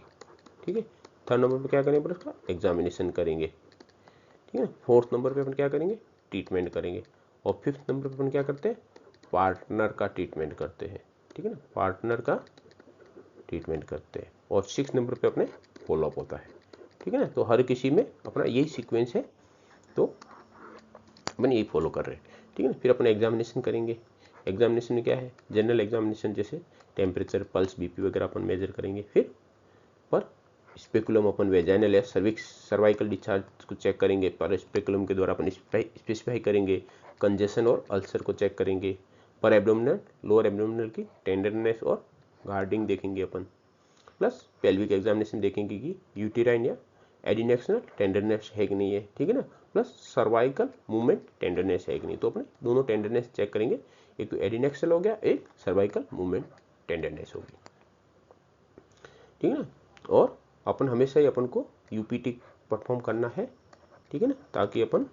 ठीक है। थर्ड नंबर पर क्या करेंगे, उसका एग्जामिनेशन करेंगे, ठीक है। फोर्थ नंबर पे अपन क्या करेंगे, ट्रीटमेंट करेंगे। और फिफ्थ नंबर पे अपन क्या करते हैं, पार्टनर का ट्रीटमेंट करते हैं, ठीक है ना, पार्टनर का ट्रीटमेंट करते हैं। और सिक्स नंबर पे अपने फॉलोअप होता है, ठीक है ना। तो हर किसी में अपना यही सीक्वेंस है, तो अपन यही फॉलो कर रहे हैं, ठीक है ना। फिर अपन एग्जामिनेशन करेंगे, एग्जामिनेशन में क्या है, जनरल एग्जामिनेशन, जैसे टेम्परेचर, पल्स, BP वगैरह अपन मेजर करेंगे। फिर पर स्पेकुलम अपन वेजाइनल या सर्वाइकल डिस्चार्ज को चेक करेंगे, पर स्पेकुलम के द्वारा अपन स्पेसिफाई करेंगे। कंजेशन और अल्सर को चेक करेंगे। पर एब्डोमिनल, लोअर एब्डोमिनल की टेंडरनेस और गार्डिंग देखेंगे अपन। प्लस पेल्विक एग्जामिनेशन देखेंगे कि यूटेराइन या एडिनेक्शनल टेंडरनेस है कि नहीं है, ठीक है ना। प्लस सर्वाइकल मूवमेंट टेंडरनेस है कि नहीं, तो अपने दोनों टेंडरनेस चेक करेंगे, एक तो एडिनेक्सल हो गया, एक सर्वाइकल मूवमेंट टेंडरनेस होगी, ठीक है ना। और अपन हमेशा ही अपन को UPT परफॉर्म करना है, ठीक है ना, ताकि अपन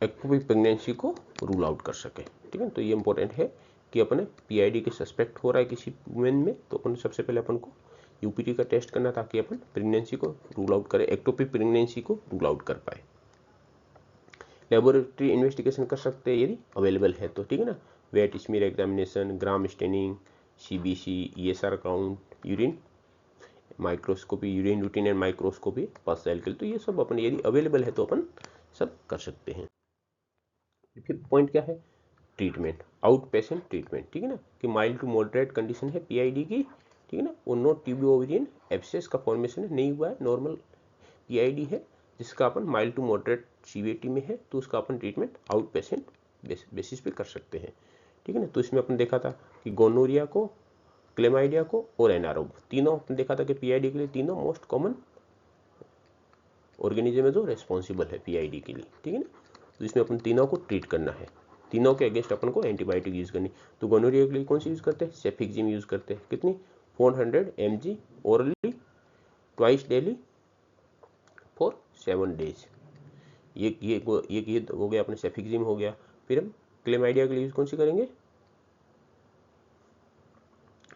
एक्टोपिक प्रेगनेंसी को रूल आउट कर सके, ठीक है। तो ये इंपॉर्टेंट है कि अपने PID के सस्पेक्ट हो रहा है किसी वुमेन में, तो अपन सबसे पहले अपन को UPT का टेस्ट करना, ताकि अपन प्रेगनेंसी को रूल आउट करें, एक्टोपिक प्रेगनेंसी को रूल आउट कर पाए। लेबोरेटरी इन्वेस्टिगेशन कर सकते हैं यदि अवेलेबल है तो, ठीक है ना, wet smear examination, Gram staining, CBC, ESR count, urine microscopy, urine routine and microscopy, pulse cycle, तो ये सब अपन यदि अवेलेबल है तो अपन सब कर सकते हैं। फिर पॉइंट क्या है, ट्रीटमेंट, आउट पेशेंट ट्रीटमेंट, ठीक है ना, कि माइल्ड टू मॉडरेट कंडीशन है PID की, ठीक है ना, और नो ट्यूबो ओवेरियन एब्सेस का फॉर्मेशन है, नहीं हुआ है, नॉर्मल PID है, जिसका अपन माइल्ड टू मॉडरेट सीवियरिटी में है, तो उसका अपन ट्रीटमेंट आउट पेशेंट बेसिस पे कर सकते हैं, ठीक है ना। तो इसमें अपन देखा था कि गोनोरिया को, क्लेमाइडिया को और एनारोब, तीनों अपन देखा था कि PID के लिए तीनों मोस्ट कॉमन ऑर्गेनिज्म है जो रेस्पॉन्सिबल है पीआईडी के लिए, ठीक है ना। तो इसमें अपन तीनों को ट्रीट करना है, तीनों के अगेंस्ट अपन को एंटीबायोटिक यूज करनी। तो गोनोरिया के लिए कौन सी यूज करते हैं, सेफिक्सिम यूज करते हैं, कितनी 400 mg orally twice daily for 7 days. ये हो गया अपने सेफिक्सिम हो गया। फिर हम क्लेमाइडिया के लिए यूज कौन सी करेंगे,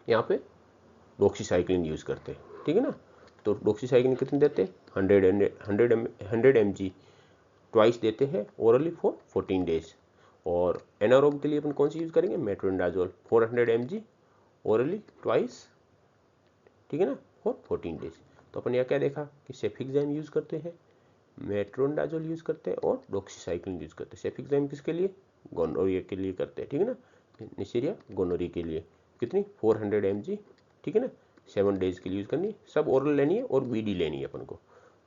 यहाँ पे डॉक्सीसाइक्लिन यूज करते हैं, ठीक है ना। तो डॉक्सीसाइक्लिन कितने देते हैं, 100 mg ट्वाइस देते हैं ओरली फॉर 14 डेज। और एनारोब के लिए अपन कौन सी यूज करेंगे, मेट्रोनिडाजोल 400 mg ओरली ट्वाइस, ठीक है ना, फॉर 14 डेज। तो अपन यहाँ क्या देखा कि सेफिक्साइम यूज करते हैं, मेट्रोनिडाजोल यूज करते हैं और डॉक्सीसाइक्लिन यूज करते हैं। सेफिक्साइम किसके लिए, गोनोरिया के लिए करते हैं, ठीक है ना, नेसरिया गोनोरिया के लिए कितनी 400 mg, ठीक है ना, 7 डेज के लिए यूज करनी है। सब ओरल लेनी है और बीडी लेनी है अपन को।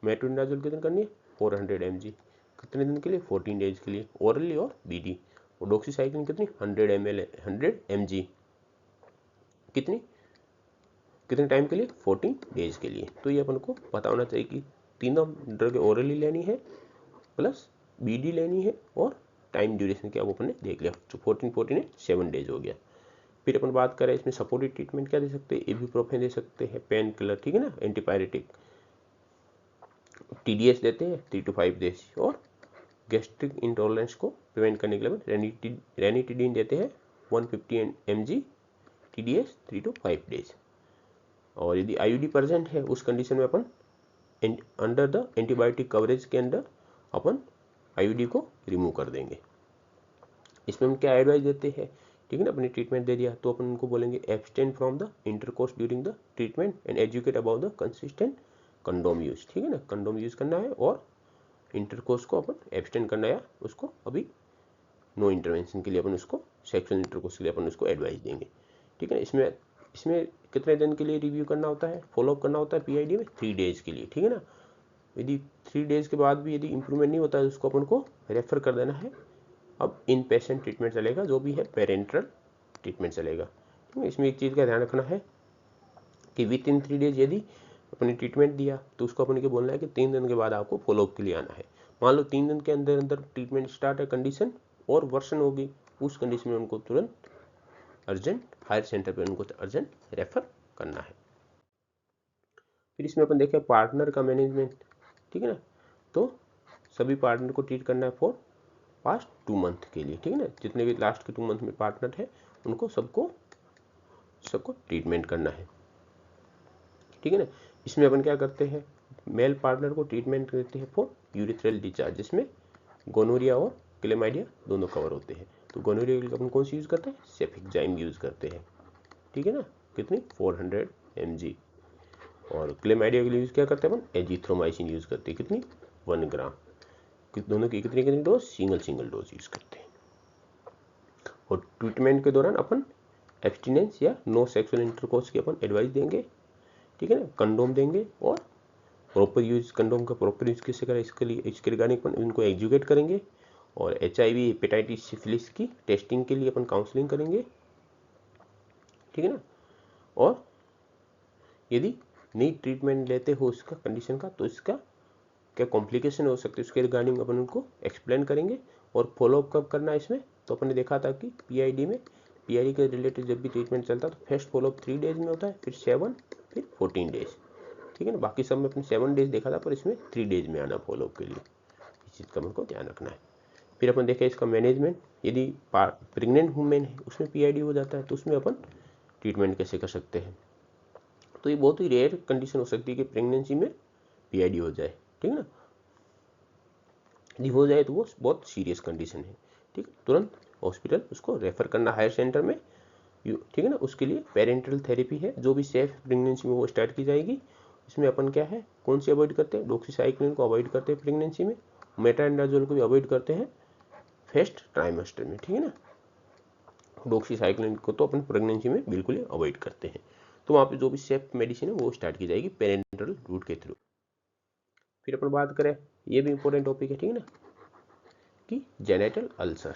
मेट्रोनिडाजोल कितनी करनी है 400 mg, कितने दिन के लिए 14 डेज के लिए ओरली और बीडी। और डॉक्सीसाइक्लिन कितनी 100 mg कितनी कितने टाइम के लिए 14 डेज के लिए। तो ये अपन को पता होना चाहिए कि तीनों ड्रग ओरली लेनी है प्लस बीडी लेनी है और टाइम ड्यूरेशन क्या वो अपन ने देख लिया। तो 14 है 7 डेज हो गया। फिर अपन बात करें इसमें सपोर्टिव ट्रीटमेंट क्या दे सकते हैं, इबुप्रोफेन दे सकते हैं, पेन किलर, ठीक है ना, एंटीपायरेटिक, टीडीएस देते हैं 3 to 5 डेज। और गैस्ट्रिक इंटॉलरेंस को प्रिवेंट करने के लिए रेनिटिडीन देते हैं 150 mg टीडीएस 3 to 5 डेज। और यदि आईयूडी प्रेजेंट है उस कंडीशन में अपन अंडर द एंटीबायोटिक कवरेज के अंदर अपन आईयूडी को रिमूव कर देंगे। इसमें हम क्या एडवाइस देते हैं, ठीक है ना, अपनी ट्रीटमेंट दे दिया तो अपन उनको बोलेंगे abstain from the intercourse during the treatment and educate about the consistent condom use, ठीक है ना, कंडोम यूज करना है और इंटरकोर्स को अपन एब्सटेन करना है, उसको अभी नो इंटरवेंशन के लिए अपन उसको सेक्सुअल इंटरकोर्स के लिए अपन उसको एडवाइस देंगे, ठीक है। इसमें कितने दिन के लिए रिव्यू करना होता है, फॉलोअप करना होता है पीआईडी में 3 डेज के लिए, ठीक है ना। यदि 3 डेज के बाद भी यदि इंप्रूवमेंट नहीं होता है उसको अपन को रेफर कर देना है। अब इन पेशेंट ट्रीटमेंट चलेगा, जो भी है पेरेंटल ट्रीटमेंट चलेगा, ठीक है। इसमें एक चीज़ का ध्यान रखना है कि विद इन 3 डेज यदि अपने ट्रीटमेंट दिया तो उसको अपन को बोलना है कि 3 दिन के बाद आपको फॉलोअप के लिए आना है। मान लो 3 दिन के अंदर अंदर ट्रीटमेंट स्टार्ट है, कंडीशन और वर्सन होगी, उस कंडीशन में उनको तुरंत अर्जेंट हायर सेंटर पे उनको अर्जेंट रेफर करना है। फिर इसमें अपन देखें पार्टनर का मैनेजमेंट, ठीक है ना। तो सभी पार्टनर को ट्रीट करना है फॉर पास्ट 2 मंथ के लिए, ठीक है ना, जितने भी लास्ट के 2 मंथ में पार्टनर है उनको सबको ट्रीटमेंट करना है, ठीक है ना। इसमें अपन क्या करते हैं, मेल पार्टनर को ट्रीटमेंट करते हैं फॉर यूरिथ्रल डिस्चार्ज, जिसमें गोनोरिया और क्लेमाइडिया दोनों कवर होते हैं। तो गोनोरिया के लिए अपन कौन सी यूज करते हैं, सेफिक्साइम यूज करते हैं, ठीक है ना, कितनी 400 mg। और क्लेमाइडिया के लिए यूज क्या करते हैं अपन, एजिथ्रोमाइसिन यूज करते हैं, कितनी 1 ग्राम। दोनों की कितनी कितनी डोज, सिंगल डोज यूज करते हैं। और ट्रीटमेंट के दौरान अपन एब्सटिनेंस या नो सेक्सुअल इंटरकोर्स की अपन एडवाइस देंगे, ठीक है ना, कंडोम देंगे और प्रॉपर यूज, कंडोम का प्रॉपर यूज कैसे करें इसके रिगार्डिंग अपन इनको एजुकेट करेंगे। और HIV हेपेटाइटिस सिफिलिस की टेस्टिंग के लिए अपन काउंसलिंग करेंगे, ठीक है ना। और यदि नई ट्रीटमेंट लेते हो उसका कंडीशन का तो इसका क्या कॉम्प्लिकेशन हो सकते हैं उसके रिगार्डिंग अपन उनको एक्सप्लेन करेंगे। और फॉलोअप कब करना है इसमें, तो अपन ने देखा था कि पीआईडी के रिलेटेड जब भी ट्रीटमेंट चलता है तो फर्स्ट फॉलोअप 3 डेज में होता है, फिर 7, फिर 14 डेज, ठीक है ना। बाकी सब में अपने 7 डेज देखा था, पर इसमें 3 डेज में आना फॉलोअप के लिए, इस चीज़ का अपन को ध्यान रखना है। फिर अपन देखें इसका मैनेजमेंट, यदि प्रेग्नेंट वुमेन है उसमें पीआईडी हो जाता है तो उसमें अपन ट्रीटमेंट कैसे कर सकते हैं। तो ये बहुत ही रेयर कंडीशन हो सकती है कि प्रेगनेंसी में पीआईडी हो जाए, ठीक है ना। यदि हो जाए तो वो बहुत सीरियस कंडीशन है, ठीक है, तुरंत हॉस्पिटल उसको रेफर करना हायर सेंटर में, ठीक है ना। उसके लिए पेरेंटल थेरेपी है जो भी सेफ प्रेगनेंसी में वो स्टार्ट की जाएगी। इसमें अपन क्या है, कौन सी अवॉइड करते हैं, डॉक्सीसाइक्लिन को अवॉइड करते हैं प्रेगनेंसी में, मेट्रोनिडाजोल को भी अवॉइड करते हैं फर्स्ट ट्राइमेस्टर में, ठीक है ना। डॉक्सीसाइक्लिन को तो अपन प्रेगनेंसी में बिल्कुल ही अवॉइड करते हैं। तो वहाँ पे जो भी सेफ मेडिसिन है वो स्टार्ट की जाएगी पेरेंटल रूट के थ्रू। फिर अपन बात करें, ये भी इंपॉर्टेंट टॉपिक है, ठीक है ना, कि जेनेटल अल्सर,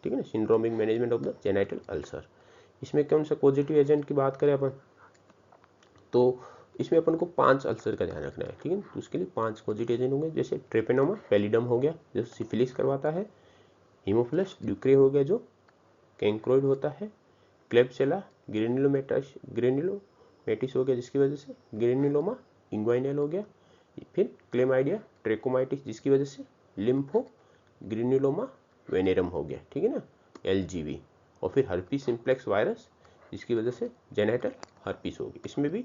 ठीक है ना, syndromic management of the genital ulcer. इसमें कौन सा पॉजिटिव एजेंट की बात करें अपन, तो इसमें अपन को 5 अल्सर का ध्यान रखना है, ठीक है। तो उसके लिए 5 पॉजिटिव एजेंट होंगे, जैसे ट्रेपेनोमा पैलिडम हो गया जो सिफिलिस करवाता है, हीमोफिलस ड्यूक्रे हो गया जो कैंक्रोइड होता है, क्लेबसेला ग्रेन्युलोमेटिस हो गया जिसकी वजह से ग्रेन्युलोमा इंग्वाइनल हो गया, फिर क्लेमाइडिया ट्रेकोमाइटिस जिसकी वजह से लिम्फो ग्रेन्युलोमा वेनेरम हो गया, ठीक है ना, एलजीवी, और फिर हर्पीस सिम्प्लेक्स वायरस जिसकी वजह से जेनेटल हर्पीस होगी। इसमें भी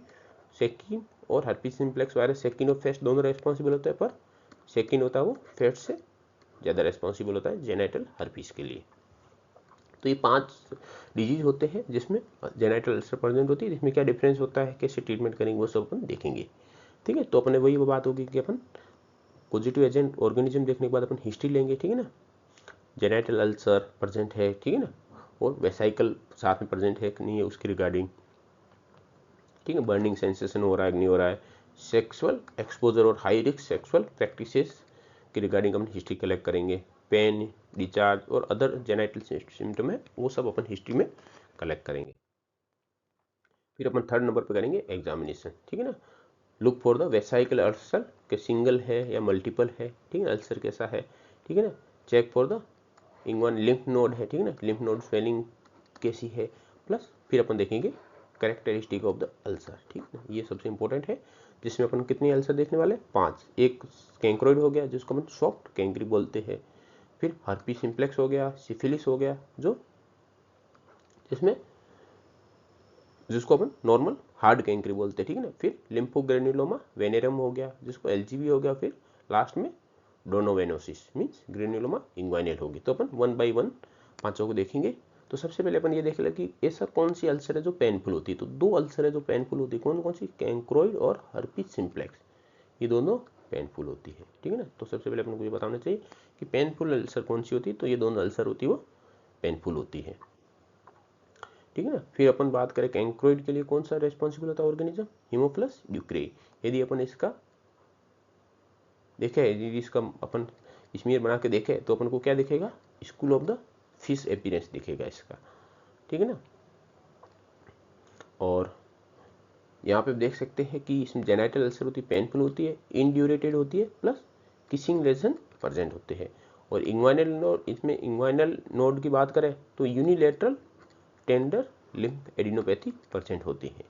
सेकिन और हर्पीस सिम्प्लेक्स वायरस, सेकिन और फेस्ट दोनों रेस्पॉन्सिबल होते हैं, पर सेकिन होता है वो फेस्ट से ज़्यादा रेस्पॉन्सिबल होता है जेनेटल हर्पीस के लिए। तो ये 5 डिजीज होते हैं जिसमें जेनेटल अल्सर प्रेजेंट होती है, जिसमें क्या डिफरेंस होता है, कैसे ट्रीटमेंट करेंगे वो सब अपन देखेंगे, ठीक है। तो अपने वही वो बात होगी कि अपन पॉजिटिव एजेंट ऑर्गेनिज्म देखने के बाद अपन हिस्ट्री लेंगे, ठीक है ना, जेनेटल अल्सर प्रेजेंट है, ठीक है ना, और वेसाइकल साथ में प्रेजेंट है कि नहीं है उसकी रिगार्डिंग, ठीक है, बर्निंग सेंसेशन हो रहा है कि नहीं हो रहा है, सेक्सुअल एक्सपोजर और हाई रिस्क सेक्सुअल प्रैक्टिसेस की रिगार्डिंग अपन हिस्ट्री कलेक्ट करेंगे, पेन डिचार्ज और अदर जेनेटल सिम्टम है वो सब अपन हिस्ट्री में कलेक्ट करेंगे। फिर अपन 3rd नंबर पर करेंगे एग्जामिनेशन, ठीक है ना, look for the vesicle ulcer के सिंगल है या मल्टीपल है, ठीक है, अल्सर कैसा है, ठीक है ना, check for the inguinal lymph node है, ठीक है ना, लिम्फ नोड स्वेलिंग कैसी है, प्लस फिर अपन देखेंगे कैरेक्टरिस्टिक ऑफ द अल्सर, ठीक है, ये सबसे इंपॉर्टेंट है, जिसमें अपन कितने अल्सर देखने वाले 5, एक कैंक्रोइड हो गया जिसको अपन सॉफ्ट कैंक्री बोलते हैं, फिर हर्पी सिम्प्लेक्स हो गया, सिफिलिस हो गया जो जिसको अपन नॉर्मल हार्ड कैंक्री बोलते हैं, ठीक है ना, फिर लिम्फोग्रेन्युलोमा वेनेरम हो गया जिसको एलजीवी हो गया, फिर लास्ट में डोनोवेनोसिस मीन्स ग्रेन्युलोमा इंग्वाइनल होगी। तो अपन 1 by 1 पांचों को देखेंगे। तो सबसे पहले अपन ये देख ले कि ऐसा कौन सी अल्सर है जो पेनफुल होती है। तो 2 अल्सर है जो पेनफुल होती है, कौन कौन सी, कैंक्रोइड और हर्पीस सिम्प्लेक्स, ये दोनों पेनफुल होती है, ठीक है ना। तो सबसे पहले अपन को ये बताना चाहिए कि पेनफुल अल्सर कौन सी होती है, तो ये दोनों अल्सर होती है वो पेनफुल होती है, ठीक है ना। फिर अपन बात करें कैंक्रोइड के लिए कौन सा रेस्पॉन्सिबल होता है ऑर्गेनिज्म, हीमोफिलस ड्यूक्रे। यदि अपन इसका देखे, यदि इसका अपन स्मीयर बना के देखे तो अपन को क्या दिखेगा, school of the fish appearance दिखेगा इसका, ठीक है ना। और यहाँ पे देख सकते हैं कि इसमें जेनाइटल अल्सर होती है, पेनफुल होती है, इनड्यूरेटेड होती है, प्लस किसिंग लेजन प्रेजेंट होते हैं। और इंग्वाइनल नोड, इसमें इंग्वाइनल नोड की बात करें तो unilateral tender lymph adenopathy present होती है,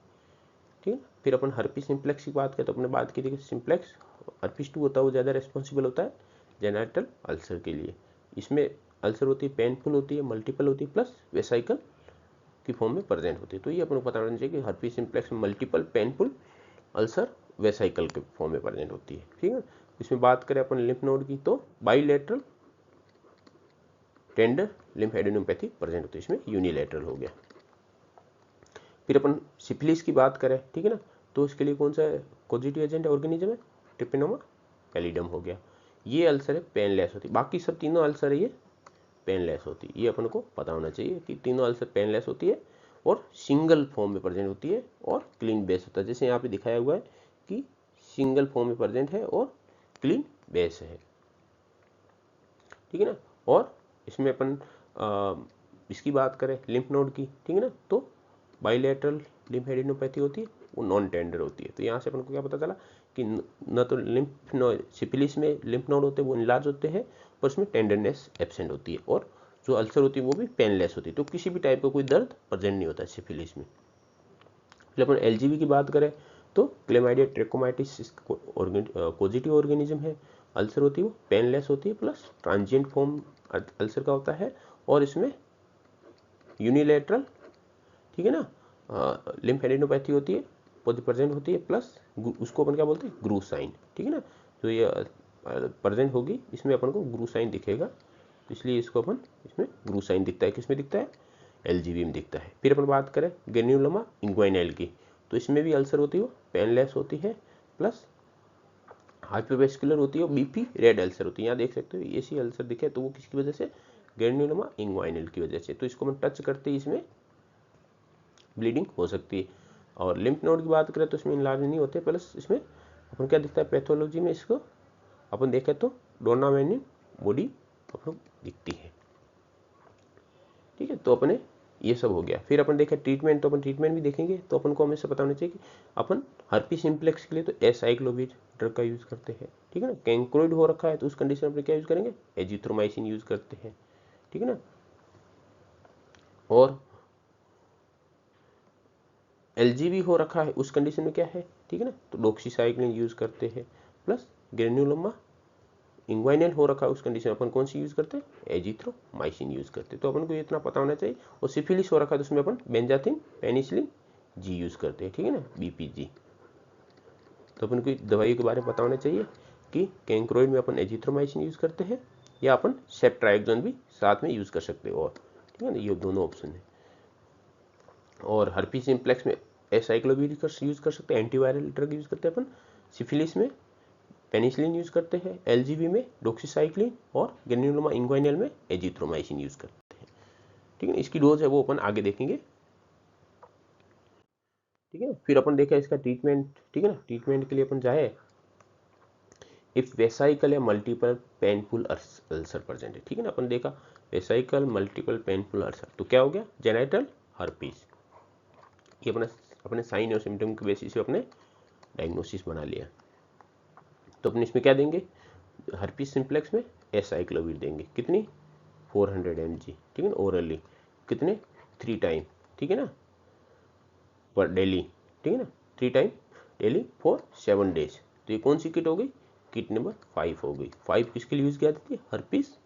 ठीक है। फिर अपन हर्पीस सिम्प्लेक्स की बात करें तो अपने बात की थी कि सिम्प्लेक्स हर्पीस 2 होता है वो ज़्यादा रेस्पॉन्सिबल होता है जेनाइटल अल्सर के लिए। इसमें अल्सर होती है, पेनफुल होती है, मल्टीपल होती है, प्लस वेसाइकल की फॉर्म में प्रेजेंट होती है। तो ये अपन को पता होना चाहिए कि हर्पीस सिम्प्लेक्स में मल्टीपल, पेनफुल, अल्सर वेसाइकल के फॉर्म में प्रेजेंट होती है, ठीक है। इसमें बात करें अपन लिम्फ नोड की तो bilateral tender lymph adenopathy present होती है, इसमें यूनिलेटरल हो गया। फिर अपन सिफिलिस की बात करें, ठीक है ना, तो उसके लिए कौन सा पॉजिटिव एजेंट ऑर्गेनिज्म है, ट्रिपेनोमा पैलिडम हो गया। ये अल्सर है पेनलेस होती, बाकी सब तीनों अल्सर है ये पेनलेस होती है। ये अपन को पता होना चाहिए कि तीनों अल्सर पेनलेस होती है और सिंगल फॉर्म में प्रेजेंट होती है और क्लीन बेस होता है। जैसे यहाँ पे दिखाया हुआ है कि सिंगल फॉर्म में प्रेजेंट है और क्लीन बेस है, ठीक है ना। और इसमें अपन इसकी बात करें लिम्फ नोड की, ठीक है ना, तो बाइलेटरल लिम्फ एडिनोपैथी होती है, वो नॉन टेंडर होती है। तो यहाँ से अपन को क्या पता चला कि न तो लिम्फ नोड, सिफिलिस में लिम्फ नोड होते हैं वो इनलार्ज होते हैं, पर उसमें टेंडरनेस एब्सेंट होती है, और जो अल्सर होती है वो भी पेनलेस होती है, तो किसी भी टाइप का कोई दर्द प्रेजेंट नहीं होता है सिफिलिस में। फिर अपन एलजीवी की बात करें तो क्लेमाइडिया ट्रेकोमाइटिस पॉजिटिव ऑर्गेनिज्म है, अल्सर होती है वो पेनलेस होती है, प्लस ट्रांजिएंट फॉर्म अल्सर का होता है, और इसमें यूनिलेटरल, ठीक है ना, लिम्फ एडिनोपैथी होती है, प्रेजेंट होती है, प्लस उसको अपन क्या बोलते हैं, ग्रू साइन, ठीक है ना। तो ये प्रेजेंट होगी, इसमें अपन को ग्रू साइन दिखेगा, तो इसलिए इसको अपन इसमें ग्रू साइन दिखता है, किसमें दिखता है, एलजीवी में दिखता है। फिर अपन बात करें ग्रेन्युलोमा इंग्वाइनल की, तो इसमें भी अल्सर होती है, पेनलेस होती है, प्लस हाइपोवेस्कुलर होती है, बीपी रेड अल्सर होती है। यहाँ देख सकते हो ऐसी अल्सर दिखे तो वो किसकी वजह से, ग्रेन्युलोमा इंग्वाइनल की वजह से। तो इसको हम टच करते ही इसमें ब्लीडिंग हो सकती है। और लिम्फ नोड की बात करें तो इसमें इनलार्ज नहीं होते, प्लस इसमें अपन क्या दिखता है पैथोलॉजी में, इसको अपन देखें तो डोनावेनिन बॉडी अपन दिखती है, ठीक है। तो अपने ये सब हो गया। फिर अपन देखें ट्रीटमेंट, तो अपन ट्रीटमेंट भी देखेंगे। तो अपन को हमेशा पता होना चाहिए कि अपन हर्पी सिम्प्लेक्स के लिए तो एसाइक्लोविर ड्रग का यूज़ करते हैं, ठीक है ना। कैंक्रोइड हो रखा है तो उस कंडीशन में क्या यूज़ करेंगे, एजिथ्रोमाइसिन यूज़ करते हैं, ठीक है ना। और एलजीवी हो रखा है उस कंडीशन में क्या है, ठीक है ना, तो डॉक्सीसाइक्लिन यूज़ करते हैं। प्लस ग्रेन्युलोमा इंग्वाइनल हो रखा है उस कंडीशन में अपन कौन सी यूज़ करते हैं, एजिथ्रोमाइसिन यूज़ करते हैं। तो अपन को ये इतना पता होना चाहिए। और सिफिलिस हो रखा है तो उसमें अपन बेंजाथिन पेनिसिलिन जी यूज़ करते हैं, ठीक है ना, बीपीजी। तो अपन को दवाई के बारे में पता होना चाहिए कि कैंक्रोइड में अपन एजिथ्रोमाइसिन यूज़ करते हैं या अपन सेप्ट्राइक्सोन भी साथ में यूज़ कर सकते हैं, और ठीक है ना, ये दोनों ऑप्शन है। और हर्पीस सिम्प्लेक्स में एसाइक्लोविर यूज़ कर सकते हैं, एंटीवायरल ड्रग यूज़ करते हैं अपन। सिफिलिस में पेनिसिलिन यूज़ करते हैं, एलजीवी में डॉक्सीसाइक्लिन, और ग्रेन्युलोमा इंग्वाइनल में एजिथ्रोमाइसिन यूज़ करते हैं, ठीक है। इसकी डोज है वो अपन आगे देखेंगे, ठीक है। फिर अपन देखा इसका ट्रीटमेंट, ठीक है ना। ट्रीटमेंट के लिए अपन जाए, इफ वेसाइकल या मल्टीपल पेनफुल अल्सर प्रेजेंट है, ठीक है ना। अपन देखा वेसाइकल मल्टीपल पेनफुल अल्सर, तो क्या हो गया, जेनाइटल हर्पीस। ये अपने साइन और सिम्टम के बेसिस पे अपने डायग्नोसिस बना लिया। तो अपन इसमें क्या देंगे, हर्पीस सिम्प्लेक्स में एसाइक्लोविर देंगे, कितनी 400 mg, ठीक है ना, ओरली, कितने 3 टाइम, ठीक है ना, पर डेली, ठीक है ना, 3 टाइम डेली फॉर 7 डेज। तो ये कौन सी किट हो गई, किट नंबर 5 हो गई। 5 किसके लिए यूज़ किया जाती है, हर्पीस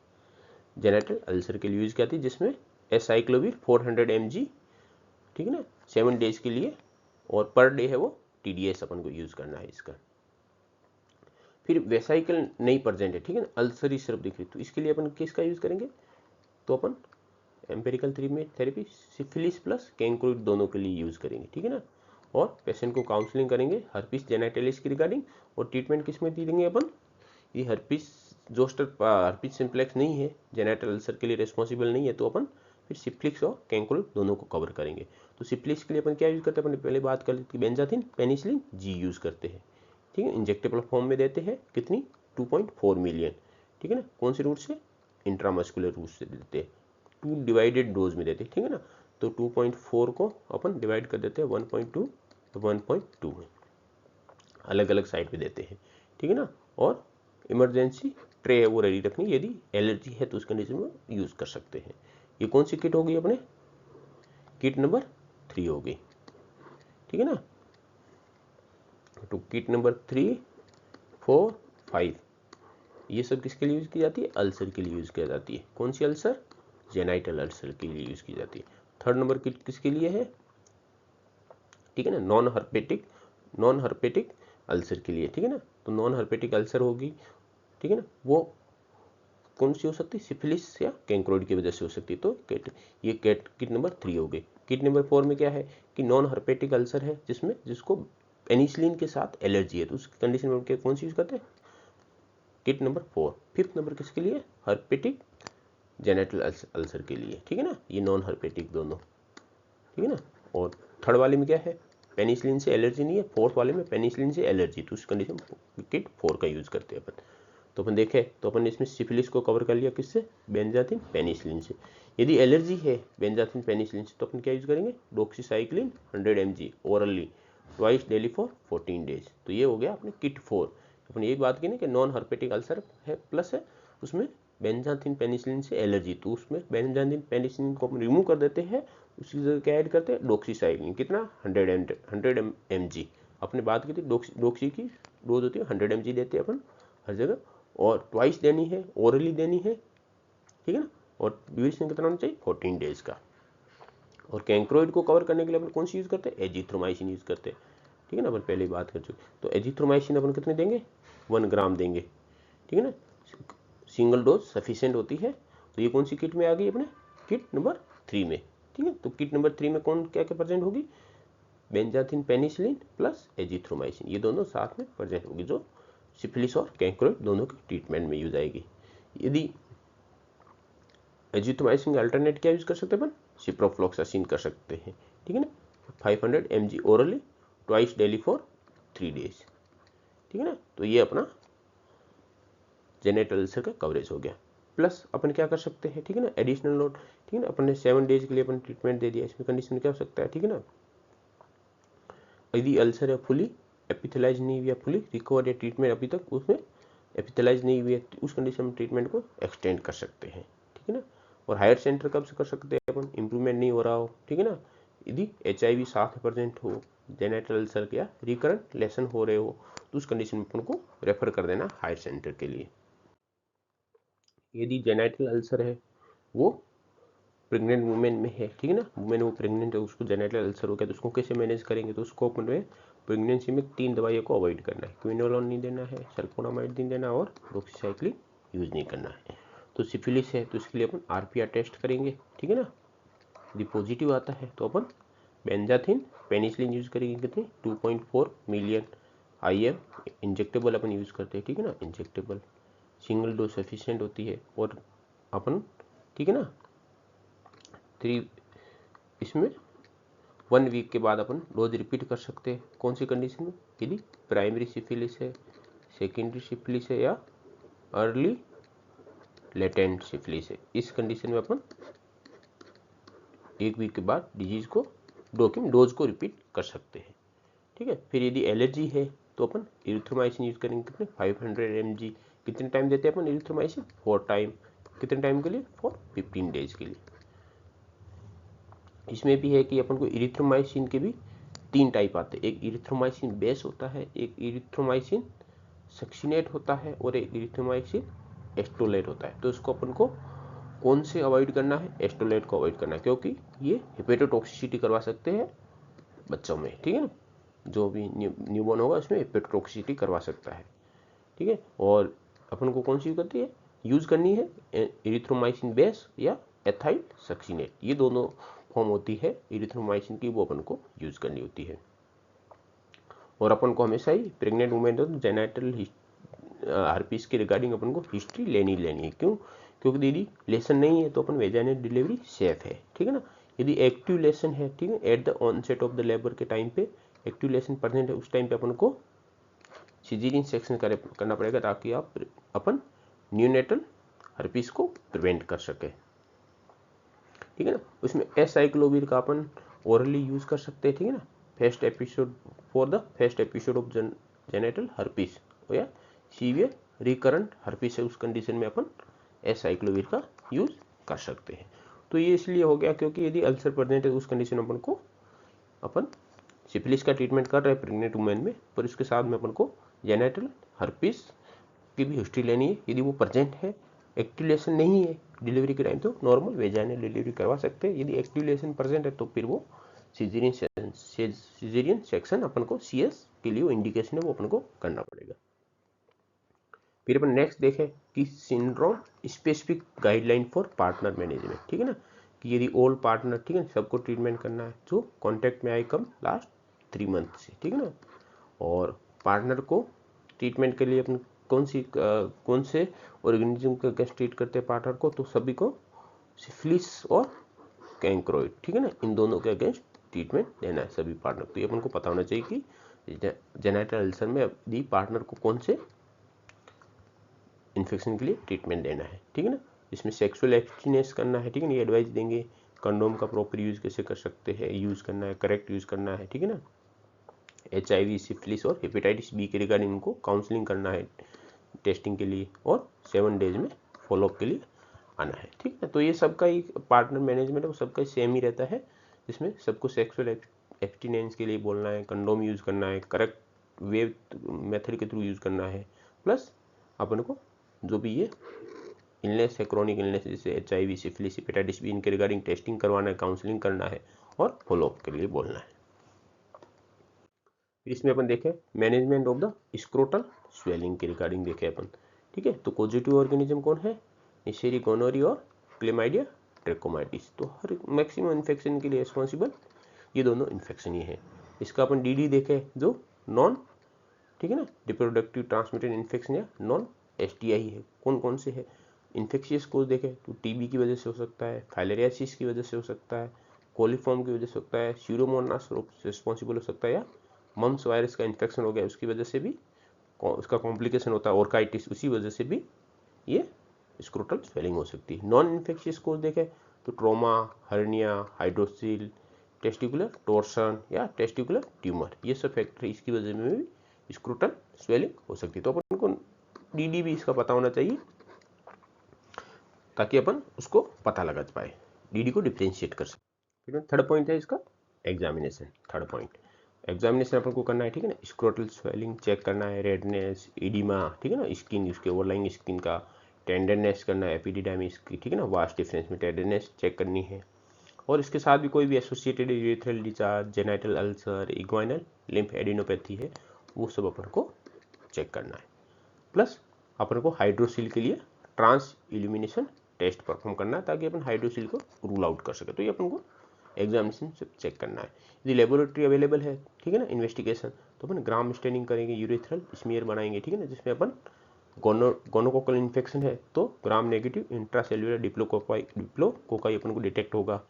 जेनेटल अल्सर के लिए यूज़ किया जाती है, जिसमें एसाइक्लोविर 400 mg, ठीक है ना, 7 डेज के लिए, और पर डे है वो TDS अपन को यूज़ करना है इसका। फिर वेसाइकल नहीं प्रेजेंट है, ठीक है ना, अल्सरी सिर्फ दिख रही, तो इसके लिए अपन किसका यूज़ करेंगे, तो अपन एम्पेरिकल थेरेपी सिफिलिस प्लस कैंक्रोइड दोनों के लिए यूज़ करेंगे, ठीक है ना। और पेशेंट को काउंसलिंग करेंगे हर्पीस जेनाइटलिस की रिगार्डिंग। और ट्रीटमेंट किस में देंगे अपन, ये हर्पीस जोस्टर हर्पीस सिम्प्लेक्स नहीं है, जेनाइटल अल्सर के लिए रिस्पॉन्सिबल नहीं है, तो अपन फिर सिफ्लिक्स और कैंक्रोइड दोनों को कवर करेंगे। तो सिफ्लिक्स के लिए अपन क्या यूज़ करते हैं, अपन पहले बात कर ली थी, बेंजाथिन पेनिसिलिन जी यूज़ करते हैं, ठीक है। इंजेक्टेबल फॉर्म में देते हैं, कितनी 2.4 मिलियन, ठीक है ना। कौन से रूट से, इंट्रामस्कुलर रूट से देते हैं, 2 डिवाइडेड डोज में देते हैं, ठीक है ना। तो 2.4 को अपन डिवाइड कर देते हैं 1.2 1.2 में, अलग अलग साइड पे देते हैं, ठीक है ना। और इमरजेंसी ट्रे है वो रेडी रखनी, यदि एलर्जी है तो उस कंडीशन में यूज़ कर सकते हैं। ये कौन सी किट होगी अपने, किट नंबर 3 होगी, ठीक है ना। तो किट नंबर 3, 4, 5 ये सब किसके लिए यूज़ की जाती है, अल्सर के लिए यूज़ की जाती है। कौन सी अल्सर, जेनाइटल अल्सर के लिए यूज़ की जाती है। थर्ड नंबर किट किसके लिए है, ठीक है ना, नॉन हर्पेटिक अल्सर के लिए, ठीक है ना। तो नॉन हर्पेटिक अल्सर होगी, ठीक है ना, वो कौन सी हो सकती है, सिफिलिस या कैंक्रोइड की वजह से हो सकती है। तो किट नंबर 3 हो गई। किट नंबर 4 में क्या है कि नॉन हर्पेटिक अल्सर है, जिसको पेनिसिलिन के साथ एलर्जी है, तो उस कंडीशन में कौन सी यूज करते हैं, किट नंबर 4। फिफ्थ नंबर किसके लिए, हर्पेटिक जेनेटल अल्सर के लिए, ठीक है ना, ये नॉन हर्पेटिक दोनों, ठीक है ना। और थर्ड वाले में क्या है, पेनिसिलिन से एलर्जी नहीं है, फोर्थ वाले में पेनिसिलिन से एलर्जी, तो उस कंडीशन किट 4 का यूज करते हैं अपन। तो अपन देखें तो अपन इसमें सिफिलिस को कवर कर लिया, किससे, बेंजाथिन पेनिसिलिन से। यदि एलर्जी है बेंजाथिन पेनिसिलिन से, तो अपन क्या यूज करेंगे, doxycycline 100 mg orally twice daily for 14 days. तो ये हो गया अपने किट 4। अपन यही बात की ना कि नॉन हर्पेटिक अल्सर है, प्लस है उसमें बेंजाथिन पेनिसिलिन से एलर्जी, तो उसमें बेंजाथिन पेनिसिलिन को अपन रिमूव कर देते हैं, उसी जगह क्या ऐड करते हैं, डॉक्सीसाइक्लिन, कितना 100 mg। अपने बात की थी डॉक्सी की डोज होती है 100 mg देते हैं अपन हर जगह, और ट्वाइस देनी है, ओरली देनी है, ठीक है ना। और ड्यूरेशन कितना होना चाहिए, 14 डेज का। और कैंक्रोइड को कवर करने के लिए अपन कौन सी यूज करते हैं, एजिथ्रोमाइसिन यूज करते हैं, ठीक है ना, अपन पहले ही बात कर चुके। तो एजिथ्रोमाइसिन अपन कितने देंगे, 1 ग्राम देंगे, ठीक है ना, सिंगल डोज सफिशियंट होती है। तो ये कौन सी किट में आ गई अपने, किट नंबर 3 में, ठीक है। तो किट नंबर 3 में कौन क्या क्या प्रेजेंट होगी, बेंजाथिन पेनिसिलिन प्लस एजिथ्रोमाइसिन, ये दोनों साथ में प्रेजेंट होगी, जो सिफिलिस और कैंक्रोइड दोनों के ट्रीटमेंट में यूज आएगी। यदि एजिथ्रोमाइसिन का अल्टरनेट क्या यूज कर सकते हैं अपन, सिप्रोफ्लॉक्सासिन कर सकते हैं, ठीक है ना, 500 mg orally twice daily for 3 days, ठीक है ना। तो ये अपना जेनेटल अल्सर का कवरेज हो गया। प्लस अपन क्या कर सकते हैं, ठीक है ना, एडिशनल नोट, ठीक है ना, अपन ने 7 डेज के लिए अपन ट्रीटमेंट दे दिया, इसमें कंडीशन क्या हो सकता है, ठीक है ना, यदि अल्सर या फुली एपिथेलाइज नहीं हुई या फुली रिकवर या ट्रीटमेंट अभी तक उसमें एपिथेलाइज नहीं हुई है, उस कंडीशन में ट्रीटमेंट को एक्सटेंड कर सकते हैं, ठीक है ना। और हायर सेंटर कब से कर सकते हैं अपन, इंप्रूवमेंट नहीं हो रहा हो, ठीक है ना, यदि HIV 7% हो, जेनेटल अल्सर या रिकरेंट लेसन हो रहे हो, तो उस कंडीशन में अपन को रेफर कर देना हायर सेंटर के लिए। यदि जेनेटल अल्सर है वो प्रेग्नेंट वुमेन में है, ठीक है ना, वुमेन वो प्रेग्नेंट है, उसको जेनेटल अल्सर हो गया, तो उसको कैसे मैनेज करेंगे, तो उसको अपन में प्रेगनेंसी में 3 दवाइयों को अवॉइड करना है, क्विनोलोन नहीं देना है, सल्फोनामाइड नहीं देना और डॉक्सीसाइक्लिन यूज नहीं करना है। तो सिफिलिस है तो इसके लिए अपन RPR टेस्ट करेंगे, ठीक है ना, यदि पॉजिटिव आता है तो अपन बेंजाथिन पेनिसिलिन यूज करेंगे, कितनी 2.4 मिलियन IM इंजेक्टेबल अपन यूज करते हैं, ठीक है ना, इंजेक्टेबल सिंगल डोज सफिशिएंट होती है। और अपन, ठीक है ना, 3 इसमें 1 वीक के बाद अपन डोज रिपीट कर सकते हैं, कौन सी कंडीशन में, यदि प्राइमरी सिफिलिस है, सेकेंडरी सिफिलिस है या अर्ली लेटेंट सिफिलिस है, इस कंडीशन में अपन 1 वीक के बाद डिजीज को डोज को रिपीट कर सकते हैं, ठीक है। फिर यदि एलर्जी है तो अपन इरिथ्रोमाइसिन यूज करेंगे, कितने 500 mg, कितने टाइम देते हैं अपन इरिथ्रोमाइसिन 4 टाइम, कितने टाइम के लिए, फॉर 15 डेज के लिए। इसमें भी है कि अपन को इरिथ्रोमाइसिन के भी 3 टाइप आते हैं, एक इरिथ्रोमाइसिन बेस होता है, एक इरिथ्रोमाइसिन सक्सिनेट होता है और एक इरिथ्रोमाइसिन एस्टोलेट होता है। तो इसको अपन को कौन से अवॉइड करना है, एस्टोलेट को अवॉइड करना है, क्योंकि ये हेपेटोटॉक्सिसिटी करवा सकते हैं बच्चों में, ठीक है ना, जो भी न्यूबॉर्न होगा उसमें हेपेटोटॉक्सिसिटी करवा सकता है, ठीक है। और अपन को कौन सी यूज करनी है इरिथ्रोमाइसिन बेस या एथाइल सक्सिनेट, ये दोनों फॉर्म होती है इरिथ्रोमाइसिन की, वो अपन को यूज करनी होती है। और अपन को हमेशा ही प्रेग्नेंट वुमेन तो जेनेटल हर्पीस के रिगार्डिंग अपन को हिस्ट्री लेनी है, क्यों, क्योंकि दीदी लेसन नहीं है तो अपन वेजाइनल डिलीवरी सेफ है, ठीक है ना। यदि एक्टिव लेसन है, ठीक है, at the onset of the labour के टाइम पे एक्टिव लेसन प्रेजेंट है, उस टाइम पे अपन को सिजेरियन सेक्शन करना पड़ेगा, ताकि अपन न्यूनेटल हर्पीस को प्रिवेंट कर सके, ठीक है ना। उसमें एसाइक्लोविर का अपन ओरली यूज कर सकते हैं, ठीक है ना, first episode for the first episode of genital herpes या सीवियर रिकरेंट हर्पीस है, उस कंडीशन में अपन एसाइक्लोविर का यूज कर सकते हैं। तो ये इसलिए हो गया क्योंकि यदि अल्सर प्रेजेंट है उस कंडीशन अपन को अपन सिफिलिस का ट्रीटमेंट कर रहे हैं प्रेग्नेंट वुमेन में, पर इसके साथ में अपन को जेनेटल हर्पीस की भी हिस्ट्री लेनी है। यदि वो प्रेजेंट है, एक्टिव लेसन नहीं है डिलीवरी के टाइम, तो नॉर्मल वेजाइनल डिलीवरी करवा सकते हैं। यदि एक्टिव लेसन प्रेजेंट है तो फिर वो सिजेरियन सेक्शन अपन को CS के लिए इंडिकेशन है, वो अपन को करना पड़ेगा। फिर अपन नेक्स्ट देखें कि syndrome specific guideline for partner management, ठीक है ना, कि यदि ऑल पार्टनर, ठीक है, सबको ट्रीटमेंट करना है जो कॉन्टेक्ट में आए कम लास्ट 3 मंथ से, ठीक है ना। और पार्टनर को ट्रीटमेंट के लिए अपन कौन से ऑर्गेनिज्म के अगेंस्ट ट्रीट करते हैं पार्टनर को, तो सभी को सिफिलिस और कैंक्रोइड, ठीक है ना, इन दोनों के अगेंस्ट ट्रीटमेंट देना है सभी पार्टनर। तो ये अपन को पता होना चाहिए कि जेनेटल अल्सर में यदि पार्टनर को कौन से इन्फेक्शन के लिए ट्रीटमेंट देना है, ठीक है ना। इसमें सेक्सुअल एब्स्टिनेंस करना है, ठीक है ना, ये एडवाइस देंगे, कंडोम का प्रॉपर यूज कैसे कर सकते हैं, यूज करना है, करेक्ट यूज करना है, ठीक है ना। HIV सिफिलिस और हेपेटाइटिस B के रिगार्डिंग उनको काउंसलिंग करना है टेस्टिंग के लिए, और 7 डेज में फॉलोअप के लिए आना है, ठीक है। तो ये सबका ही पार्टनर मैनेजमेंट है वो सबका सेम ही रहता है, जिसमें सबको सेक्सुअल एब्स्टिनेंस के लिए बोलना है, कंडोम यूज करना है, करेक्ट वे मेथड के थ्रू यूज करना है, प्लस अपन को जो भी ये इलनेस है, क्रोनिक इलनेस जैसे HIV सिफिलिस हेपेटाइटिस B, इनके रिगार्डिंग टेस्टिंग करवाना है, काउंसलिंग करना है और फॉलोअप के लिए बोलना है। इसमें अपन देखें management of the scrotal swelling के रिगार्डिंग देखें अपन, ठीक है। तो पॉजिटिव ऑर्गेनिज्म कौन है, नेशेरी गोनोरी और क्लेमाइडिया ट्रेकोमाइटिस। तो हर मैक्सिमम इन्फेक्शन के लिए रिस्पॉन्सिबल ये दोनों इन्फेक्शन ही है। इसका अपन DD देखें जो नॉन, ठीक है ना, रिप्रोडक्टिव ट्रांसमिटेड इन्फेक्शन या नॉन STI है, कौन कौन से है। इन्फेक्शियस कोज देखें तो TB की वजह से हो सकता है, फाइलेरियासिस की वजह से हो सकता है, कोलिफॉर्म की वजह से हो सकता है, स्यूडोमोनास रिस्पॉन्सिबल हो सकता है, या मम्स वायरस का इन्फेक्शन हो गया उसकी वजह से भी उसका कॉम्प्लिकेशन होता है, ऑर्काइटिस, उसी वजह से भी ये स्क्रोटल स्वेलिंग हो सकती है। नॉन इन्फेक्शियस कोज देखें तो trauma, hernia, hydrocele, testicular torsion या टेस्टिकुलर ट्यूमर, ये सब फैक्टर इसकी वजह में भी स्क्रोटल स्वेलिंग हो सकती है। तो अपन को डीडी भी इसका पता होना चाहिए ताकि अपन उसको पता लगा पाए, डीडी को डिफ्रेंशिएट कर सकते। ठीक है, थर्ड पॉइंट है इसका एग्जामिनेशन। थर्ड पॉइंट एग्जामिनेशन अपन को करना है, ठीक है ना, स्क्रोटल स्वेलिंग चेक करना है, रेडनेस, इडिमा, ठीक है ना, स्किन, उसके ओवरलाइंग स्किन का टेंडरनेस करना है, एपिडिडाइमिस की, ठीक है ना, वास्ट डिफरेंस में टेंडरनेस चेक करनी है। और इसके साथ भी कोई भी associated urethral discharge, genital ulcer, inguinal lymph adenopathy है, वो सब अपन को चेक करना है। प्लस अपन को हाइड्रोसिल के लिए ट्रांस इल्यूमिनेशन टेस्ट परफॉर्म करना है ताकि अपन हाइड्रोसिल को रूल आउट कर सके। तो ये अपन को एग्जामिनेशन से चेक करना है। यदि लेबोरेटरी अवेलेबल है, ठीक है ना, इन्वेस्टिगेशन, तो अपन ग्राम स्टेनिंग करेंगे, यूरेथ्रल स्मीयर बनाएंगे, ठीक है ना, जिसमें अपन गोनोकोकल इन्फेक्शन है तो ग्राम नेगेटिव इंट्रासेल्युलर डिप्लोकोकाई अपन को डिटेक्ट होगा।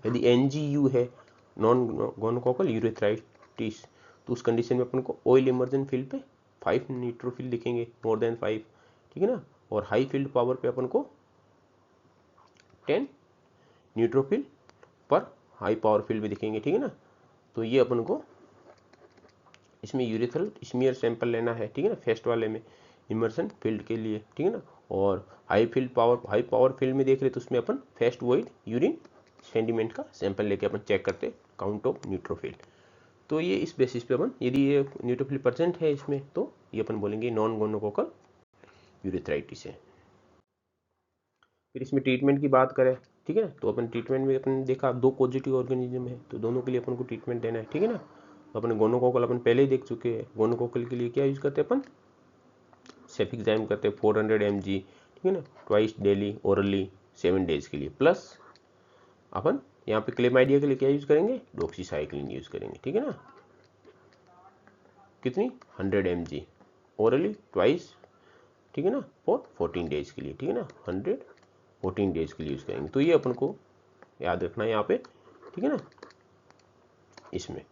यदि एनजीयू है, नॉन गोनोकोकल यूरेथ्राइटिस, तो उस कंडीशन में अपन को ऑयल इमर्जन फील्ड पे 5 न्यूट्रोफिल दिखेंगे, मोर देन 5, ठीक है ना, और हाई फील्ड पावर पे अपन को 10 neutrophil per high power field भी दिखेंगे, ठीक है ना। तो ये अपन को इसमें यूरेथ्रल स्मीयर सैंपल लेना है, ठीक है ना, फेस्ट वाले में इमर्सन फील्ड के लिए, ठीक है ना। और हाई पावर फील्ड में देख रहे तो उसमें अपन फेस्ट वॉइड यूरिन सेंडिमेंट का सैंपल लेके अपन चेक करते काउंट ऑफ न्यूट्रोफिल। तो ये इस बेसिस पे अपन, यदि ये न्यूट्रोफिल परसेंट है इसमें, तो ये अपन बोलेंगे नॉन गोनोकोकल यूरेथ्राइटिस है। फिर इसमें ट्रीटमेंट की बात करें, ठीक है ना, तो अपन ट्रीटमेंट में अपन देखा 2 पॉजिटिव ऑर्गेनिज्म है, तो दोनों के लिए अपन को ट्रीटमेंट देना है, ठीक है ना। तो अपन गोनोकोकल अपन पहले ही देख चुके हैं, गोनोकोकल के लिए क्या यूज करते हैं अपन, सेफिक्साइम करते हैं 400 mg, ठीक है ना, ट्वाइस डेली ओरली 7 डेज के लिए। प्लस अपन यहाँ पे क्लेमाइडिया के लिए क्या यूज करेंगे, डॉक्सीसाइक्लिन यूज करेंगे, ठीक है ना, कितनी 100 mg ओरली ट्वाइस, ठीक है ना, फॉर 14 डेज के लिए, ठीक है ना, 100 14 डेज के लिए यूज करेंगे। तो ये अपन को याद रखना है यहाँ पे, ठीक है ना, इसमें।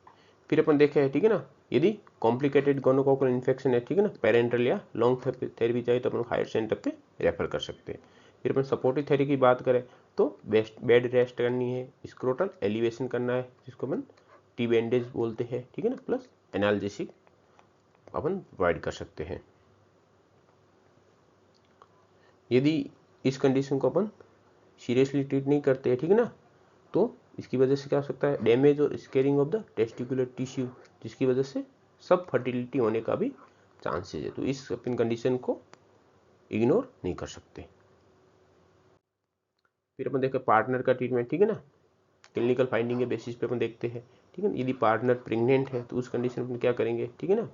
फिर अपन देखे है, ठीक है ना, यदि कॉम्प्लिकेटेड गोनोकोकल इन्फेक्शन है, ठीक है ना, पेरेंटल या लॉन्ग थेरेपी चाहिए तो अपन हायर सेंटर पे रेफर कर सकते हैं। फिर अपन सपोर्टिव थेरेपी की बात करें तो बेड रेस्ट करनी है, स्क्रोटल एलिवेशन करना है जिसको अपन टी बैंडेज बोलते हैं, ठीक है ना, प्लस एनाल्जेसिक अपन प्रोवाइड कर सकते हैं। यदि इस कंडीशन को अपन सीरियसली ट्रीट नहीं करते हैं, ठीक है ना, तो इसकी वजह से क्या हो सकता है, डैमेज और squaring of the testicular tissue, जिसकी वजह से सब फर्टिलिटी होने का भी चांसेस है। तो इस अपन कंडीशन को इग्नोर नहीं कर सकते। फिर अपन देखें पार्टनर का ट्रीटमेंट, ठीक है ना, क्लिनिकल फाइंडिंग के बेसिस पे अपन देखते हैं, ठीक है ना। यदि पार्टनर प्रेग्नेंट है तो उस कंडीशन में क्या करेंगे, ठीक है ना,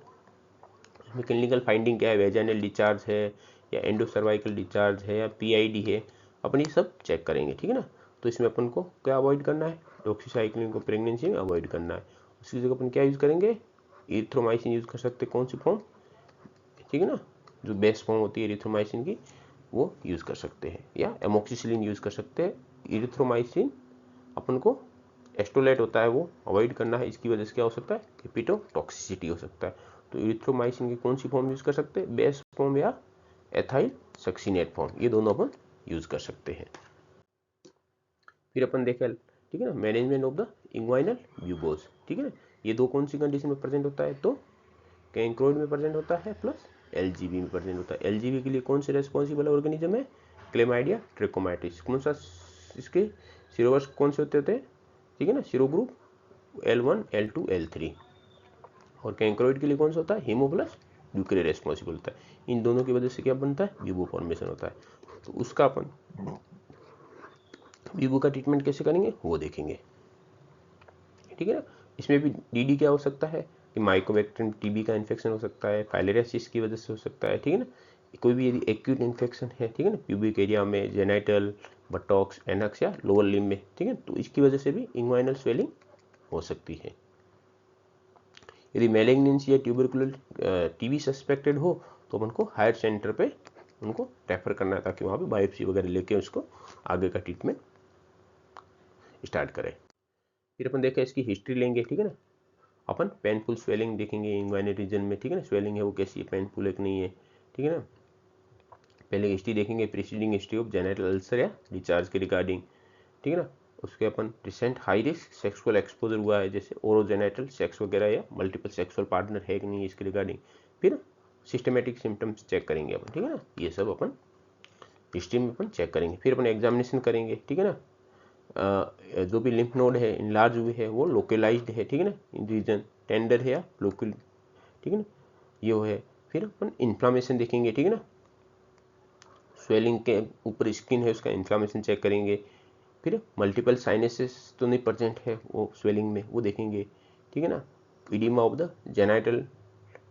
उसमें क्लिनिकल फाइंडिंग क्या है, वेजाइनल डिस्चार्ज है या एंडोसर्वाइकल डिस्चार्ज है या पीआईडी है, अपन ये सब चेक करेंगे, ठीक है ना। तो इसमें अपन को क्या अवॉइड करना है, डॉक्सीसाइक्लिन को प्रेगनेंसी में अवॉइड करना है। उसकी जगह अपन क्या यूज करेंगे, इरिथ्रोमाइसिन यूज कर सकते हैं, कौन सी फॉर्म, ठीक है ना, जो बेस्ट फॉर्म होती है इरिथ्रोमाइसिन की वो यूज कर सकते हैं, या एमोक्सिसिलिन यूज कर सकते हैं। इरिथ्रोमाइसिन अपन को एस्टोलेट होता है वो अवॉइड करना है, इसकी वजह से क्या हो सकता है, हेपेटोटॉक्सिसिटी हो सकता है। तो इरिथ्रोमाइसिन की कौन सी फॉर्म यूज कर सकते हैं, बेस फॉर्म या एथाइल सक्सिनेट फॉर्म, ये दोनों अपन यूज कर सकते हैं। फिर अपन देखें, ठीक है ना, मैनेजमेंट ऑफ द इंग्वाइनल ब्यूबोज, ठीक है ना, ये दो कौन सी कंडीशन में प्रेजेंट होता है, तो कैंक्रोइड में प्रेजेंट होता है प्लस एलजीबी में प्रेजेंट होता है। एलजीबी के लिए कौन से रेस्पॉन्सिबल ऑर्गेनिज्म है, क्लेमाइडिया ट्रेकोमाइटिस। कौन सा इसके सिरोवर्स कौन से होते हैं, ठीक है ना, सिरो ग्रुप L1 L2 L3। और कैंक्रोइड के लिए कौन सा होता है, हीमोप्लस ड्यूक्रे रेस्पॉन्सिबल होता है। इन दोनों की वजह से क्या बनता है, ब्यूबो फॉर्मेशन होता है। तो उसका अपन ब्यूबो का ट्रीटमेंट कैसे करेंगे वो देखेंगे, ठीक है ना। इसमें भी डीडी क्या हो सकता है कि माइकोबैक्टीरियम टीबी का इन्फेक्शन हो सकता है, फाइलेरियासिस की वजह से हो सकता है, ठीक है ना। कोई भी यदि एक्यूट इन्फेक्शन है, ठीक है ना, प्यूबिक एरिया में, जेनाइटल, बटॉक्स, एनक्स या लोअर लिम्ब में, ठीक है, तो इसकी वजह से भी इंग्वाइनल स्वेलिंग हो सकती है। यदि मैलिग्नेंसी या ट्यूबरकुलर टीबी सस्पेक्टेड हो तो अपन को हायर सेंटर पे उनको रेफर करना है ताकि वहाँ पे बायोप्सी वगैरह लेके उसको आगे का ट्रीटमेंट स्टार्ट करें। फिर अपन देखें इसकी हिस्ट्री लेंगे, ठीक है ना, अपन पेनफुल स्वेलिंग देखेंगे इंग्वाइनल रीजन में, ठीक है ना, स्वेलिंग है वो कैसी है, पेनफुल है कि नहीं है, ठीक है ना। पहले हिस्ट्री देखेंगे, preceding history of genital ulcer या डिस्चार्ज के रिगार्डिंग, ठीक है ना। उसके अपन recent high risk sexual exposure हुआ है जैसे ओरोजेनेटल सेक्स वगैरह या मल्टीपल सेक्सुअल पार्टनर है कि नहीं इसके रिगार्डिंग। फिर सिस्टमेटिक सिम्टम्स चेक करेंगे अपन, ठीक है ना। ये सब अपन हिस्ट्री में अपन चेक करेंगे। फिर अपन एग्जामिनेशन करेंगे, ठीक है ना। जो भी लिम्फ नोड है इनलार्ज हुए है वो लोकलाइज्ड है, ठीक है ना, इन रीजन टेंडर है या लोकल, ठीक है ना, ये है। फिर अपन इन्फ्लामेशन देखेंगे, ठीक है ना, स्वेलिंग के ऊपर स्किन है उसका इन्फ्लामेशन चेक करेंगे। फिर मल्टीपल साइनसेस तो नहीं प्रेजेंट है वो स्वेलिंग में, वो देखेंगे, ठीक है ना। Oedema of the genital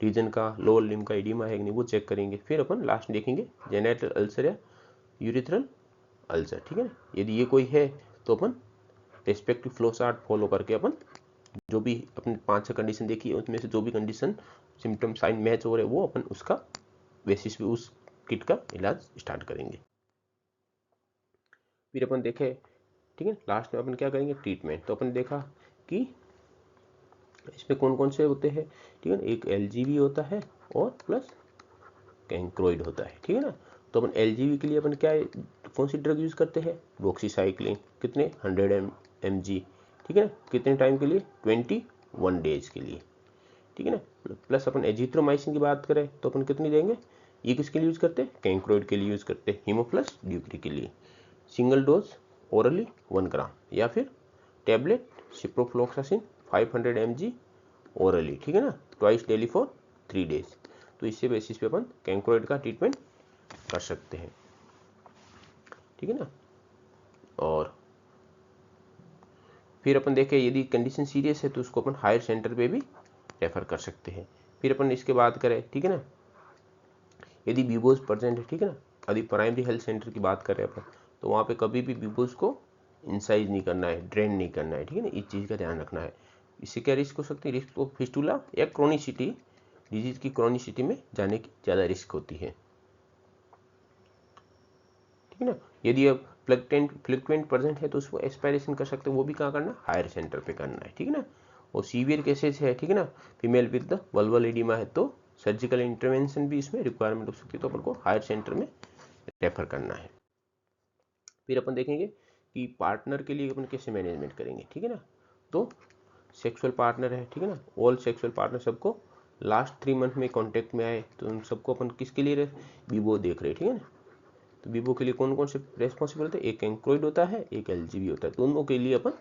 region का, लोअर लिम का इडीमा है कि नहीं वो चेक करेंगे। फिर अपन लास्ट देखेंगे जेनाइटल अल्सर या यूरिथ्रल अल्सर, ठीक है ना। यदि ये कोई है तो अपन रेस्पेक्टिव फ्लो चार्ट फॉलो करके अपन जो भी अपने 5-6 कंडीशन देखी है उसमें से जो भी कंडीशन सिम्टम साइन मैच हो रहे वो अपन उसका बेसिस पे उस किट का इलाज स्टार्ट करेंगे। फिर अपन देखे, ठीक है, लास्ट में अपन क्या करेंगे ट्रीटमेंट। तो अपन देखा कि इसमें कौन कौन से होते हैं, ठीक है ना। एक एलजीवी होता है और प्लस कैंक्रोइड होता है, ठीक है ना। तो अपन एलजीवी के लिए अपन क्या कौन सी ड्रग यूज करते हैं, डॉक्सीसाइक्लिन, कितने 100 mg, ठीक है ना, कितने टाइम के लिए 21 डेज के लिए, ठीक है ना। प्लस अपन एजिथ्रोमाइसिन की बात करें तो अपन कितनी देंगे, ये किसके लिए यूज करते हैं, कैंक्रोइड के लिए यूज करते हैं, हीमोफ्लस ड्यूक्री के लिए। सिंगल डोज ओरली 1 ग्राम या फिर टैबलेट सिप्रोफ्लोक्सासिन 500 mg ओरली, ठीक है ना, ट्वाइस डेली फॉर 3 डेज। तो इससे बेसिस पे अपन कैंक्रोइड का ट्रीटमेंट कर सकते हैं, ठीक है ना। और फिर अपन देखें यदि कंडीशन सीरियस है तो उसको अपन हायर सेंटर पे भी रेफर कर सकते हैं। फिर अपन इसके बाद करें, ठीक है ना, यदि बीबोज प्रेजेंट है, ठीक है ना, यदि प्राइमरी हेल्थ सेंटर की बात करें अपन तो वहाँ पे कभी भी बीबोज को इंसाइज नहीं करना है, ड्रेन नहीं करना है, ठीक है ना, इस चीज़ का ध्यान रखना है। इससे क्या रिस्क हो सकती है, रिस्क ऑफ फिस्टुला या क्रोनिसिटी, डिजीज की क्रोनिसिटी में जाने की ज़्यादा रिस्क होती है, ठीक है ना। यदि अब फ्लक्टेंट प्रेजेंट है तो उसको एस्पायरेशन कर सकते हैं, वो भी कहाँ करना है, हायर सेंटर पे करना है, ठीक है ना। और सीवियर केसेस है, ठीक है ना, female with the vulval oedema है तो सर्जिकल इंटरवेंशन भी इसमें रिक्वायरमेंट हो सकती है, तो अपन को हायर सेंटर में रेफर करना है। फिर अपन देखेंगे कि पार्टनर के लिए अपन कैसे मैनेजमेंट करेंगे, ठीक है ना। तो सेक्सुअल पार्टनर है, ठीक है ना, ऑल सेक्सुअल पार्टनर सबको लास्ट 3 मंथ में कांटेक्ट में आए तो उन सबको अपन किसके लिए बीबो देख रहे हैं, ठीक है ना। तो बीबो के लिए कौन कौन से रेस्पॉन्सिबल होते हैं, एक कैंक्रोइड होता है एक एलजीवी होता है, दोनों के लिए अपन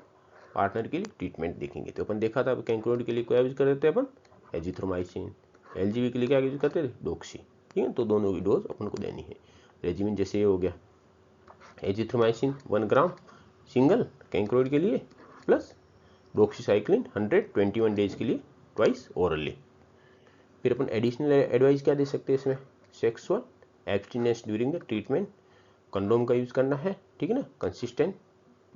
पार्टनर के लिए ट्रीटमेंट देखेंगे। तो अपन देखा था कैंक्रोइड के लिए क्या यूज करते थे अपन, एजिथ्रोमाइसिन, एलजीवी के लिए क्या यूज करते थे, डोक्सी, ठीक है। तो दोनों की डोज अपन को देनी है। रेजिमेंट जैसे ये हो गया एजिथ्रोमाइसिन 1 ग्राम सिंगल कैंक्रोइड के लिए प्लस डॉक्सीसाइक्लिन 121 डेज के लिए ट्वाइस ओरली। फिर अपन एडिशनल एडवाइस क्या दे सकते हैं इसमें, sexual abstinence during the treatment, condom का यूज़ करना है, ठीक है ना, कंसिस्टेंट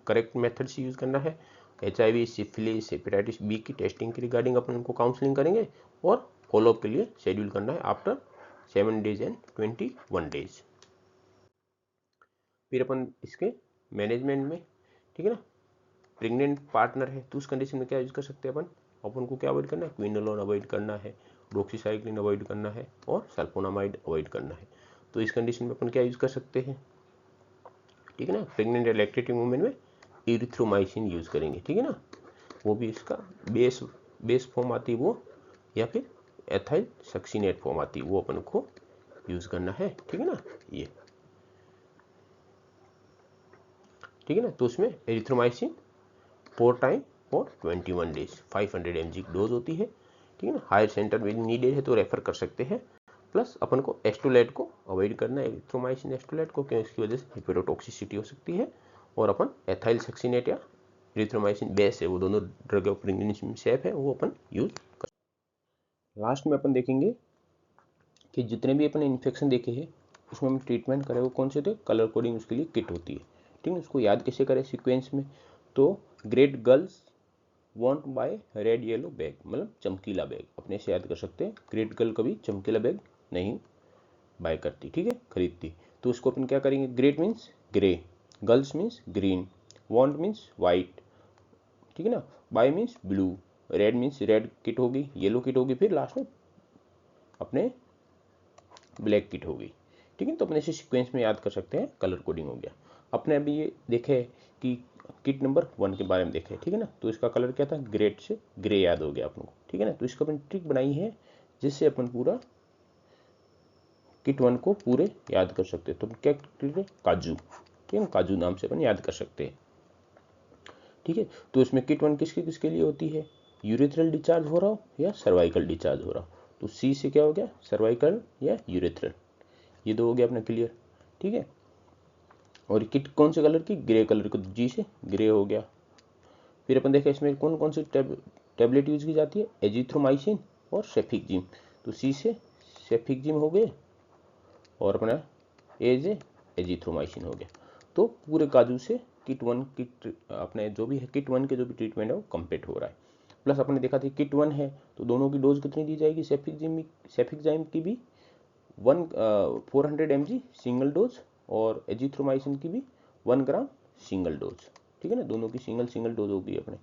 करेक्ट मेथड से यूज़ करना है। HIV सिफिलिस हेपेटाइटिस बी की टेस्टिंग के रिगार्डिंग अपन उनको काउंसलिंग करेंगे और फॉलोअप के लिए शेड्यूल करना है आफ्टर 7 डेज एंड 21 डेज। फिर अपन इसके मैनेजमेंट में, ठीक है ना, प्रेग्नेंट पार्टनर है तो उस कंडीशन में क्या यूज कर सकते हैं अपन, अपन को क्या अवॉइड करना है, क्विनोलोन अवॉइड करना है, डॉक्सीसाइक्लिन अवॉइड करना है और सल्फोनामाइड अवॉइड करना है। तो इस कंडीशन में अपन क्या यूज कर सकते हैं, ठीक है ना, प्रेग्नेंट या लैक्टेटिंग वुमेन में इरिथ्रोमाइसिन यूज करेंगे, ठीक है ना, वो भी इसका बेस फॉर्म आती है वो, या फिर एथाइल सक्सिनेट फॉर्म आती है वो अपन को यूज करना है, ठीक है ना, ये ठीक है ना। तो उसमें एरिथ्रोमाइसिन 4 टाइम और 21 डेज 500 mg की डोज होती है, ठीक है ना। हायर सेंटर में नीडेड है तो रेफर कर सकते हैं। प्लस अपन को एस्टोलेट को अवॉइड करना है, एरिथ्रोमाइसिन एस्टोलेट को, क्योंकि इसकी वजह से हिपेटोटॉक्सिसिटी हो सकती है। और अपन एथाइल सक्सिनेट या एरिथ्रोमाइसिन बेस है, वो दोनों ड्रग ऑफ प्रेगनेंसी में सेफ है, वो अपन यूज कर। लास्ट में अपन देखेंगे कि जितने भी अपन इन्फेक्शन देखे हैं उसमें हम ट्रीटमेंट करें वो कौन से थे, कलर कोडिंग उसके लिए किट होती है, ठीक है। उसको याद कैसे करें सीक्वेंस में, तो great girls want by red yellow bag, मतलब चमकीला बैग, अपने से याद कर सकते हैं। ग्रेट गर्ल कभी चमकीला बैग नहीं बाय करती, ठीक है, खरीदती। तो उसको अपन क्या करेंगे, great means grey, girls means green, want means white, ठीक है ना, bye means blue, red means red kit होगी, येलो किट होगी, फिर लास्ट में अपने ब्लैक किट होगी, ठीक है। तो अपने इसे सीक्वेंस में याद कर सकते हैं, कलर कोडिंग हो गया। अपने अभी ये देखे कि किट नंबर 1 के बारे में देखे, ठीक है ना। तो इसका कलर क्या था, ग्रेट से ग्रे याद हो गया अपन को, ठीक है ना। तो इसको अपन ट्रिक बनाई है जिससे अपन पूरा किट 1 को पूरे याद कर सकते हैं। तो क्या करें, काजू, ठीक है, काजू नाम से अपन याद कर सकते हैं, ठीक है। तो इसमें किट 1 किसके किसके लिए होती है, यूरेथ्रल डिस्चार्ज हो रहा हो या सर्वाइकल डिस्चार्ज हो रहा हो। तो सी से क्या हो गया, सर्वाइकल या यूरेथ्रल, ये दो हो गया अपना क्लियर, ठीक है। और किट कौन से कलर की, ग्रे कलर की, जी से ग्रे हो गया। फिर अपन देखा इसमें कौन कौन सी टैबलेट यूज की जाती है, एजिथ्रोमाइसिन और सेफिकजिम। तो सी से सेफिकजिम हो गए और अपना ए से एजिथ्रोमाइसिन हो गया। तो पूरे काजू से किट 1 किट अपने जो भी है किट 1 के जो भी ट्रीटमेंट है वो कंप्लीट हो रहा है। प्लस अपने देखा था किट 1 है तो दोनों की डोज कितनी दी जाएगी, सेफिकजाइम की भी 400 mg सिंगल डोज और एजिथ्रोमाइसिन की भी 1 ग्राम सिंगल डोज, ठीक है ना। दोनों की सिंगल सिंगल डोज होगी अपने,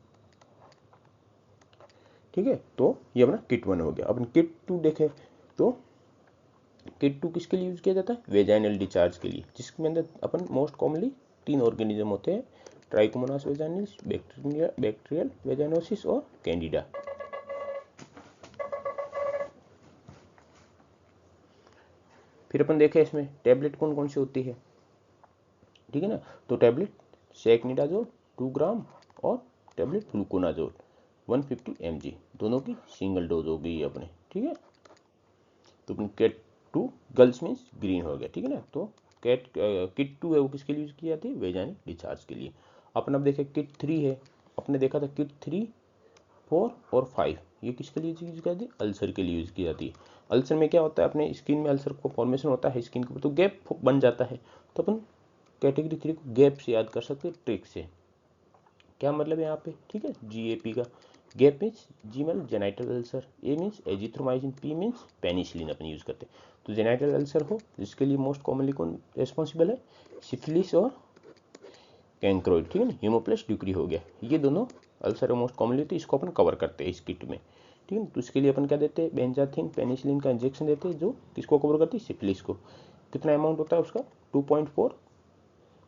ठीक है। तो ये अपना किट 1 हो गया। अपन किट 2 देखें तो किट 2 किसके लिए यूज किया जाता है, वेजाइनल डिस्चार्ज के लिए, जिसके अंदर अपन मोस्ट कॉमनली 3 ऑर्गेनिज्म होते हैं, ट्राइकोमोनास वेजाइनलिस, बैक्टीरियल वेजाइनोसिस और कैंडिडा। फिर अपन देखें इसमें टैबलेट कौन कौन सी होती है, ठीक है ना। तो टैबलेट सेकनिडाजोल 2 ग्राम और टैबलेट फ्लूकोनाजोल 150 mg, दोनों की सिंगल डोज हो गई अपने, ठीक है। तो अपन किट 2 गर्ल्स मीन्स ग्रीन हो गया, ठीक है ना। तो किट 2 है वो किसके लिए यूज की जाती है, वेजाइनल डिस्चार्ज के लिए। अपन अब देखें किट 3 है, अपने देखा था किट 3, 4 और 5 ये किसके लिए यूज की जाती है, अल्सर के लिए यूज की जाती है। अल्सर में क्या होता है, अपने स्किन में अल्सर को फॉर्मेशन होता है स्किन के ऊपर, तो गैप बन जाता है। तो अपन कैटेगरी 3 को गैप से याद कर सकते हैं, ट्रिक से। क्या मतलब है यहाँ पे, ठीक है, GAP का गैप मीन्स जी मतलब genital ulcer, A means azithromycin, P means penicillin अपन यूज करते हैं। तो जेनाइटल अल्सर हो जिसके लिए मोस्ट कॉमनली कौन रेस्पॉन्सिबल है, सिफिलिस और कैंक्रोइड, ठीक है ना। हीमोप्लस ड्यूक्री हो गया, ये दोनों अल्सर मोस्ट कॉमनली होती है, इसको अपन कवर करते हैं इस किट में, ठीक है। तो इसके लिए अपन क्या देते हैं, बेंजाथिन पेनिसिलिन का इंजेक्शन देते हैं जो किसको कवर करती है, सिफिलिस को। कितना अमाउंट होता है उसका, 2.4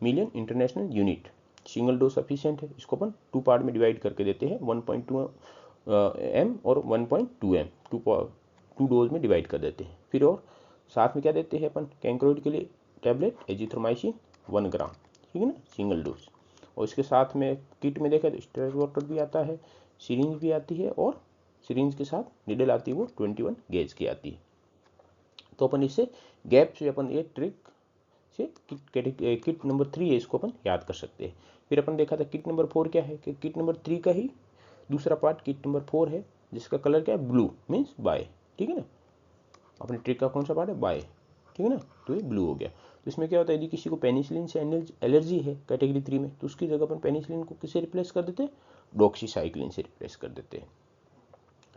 million international unit, single dose sufficient है। इसको अपन 2 पार्ट में डिवाइड करके देते हैं, 1.2 m और 1.2 m, 2 डोज में डिवाइड कर देते हैं। फिर और साथ में क्या देते हैं अपन, कैंक्रोइड के लिए टैबलेट एजिथ्रोमाइसिन 1 ग्राम, ठीक है ना, सिंगल डोज। और इसके साथ में किट में देखा तो स्टेरॉइड वाटर भी आता है, सिरिंज भी आती है और सिरिंज के साथ निडल आती है वो 21 गेज की आती है। तो अपन इससे गैप से अपन ये ट्रिक से किट नंबर 3 है इसको अपन याद कर सकते हैं। फिर अपन देखा था किट नंबर 4 क्या है, कि किट नंबर 3 का ही दूसरा पार्ट किट नंबर 4 है जिसका कलर क्या है, ब्लू मीन्स बाय, ठीक है ना। अपने ट्रिक का कौन सा पार्ट है, बाय, ठीक है ना। तो ये ब्लू हो गया। तो इसमें क्या होता है, यदि किसी को पेनिसिलिन से एलर्जी है कैटेगरी 3 में, तो उसकी जगह अपन पेनिसिलिन को किससे रिप्लेस कर देते हैं, डॉक्सीसाइक्लिन से रिप्लेस कर देते हैं,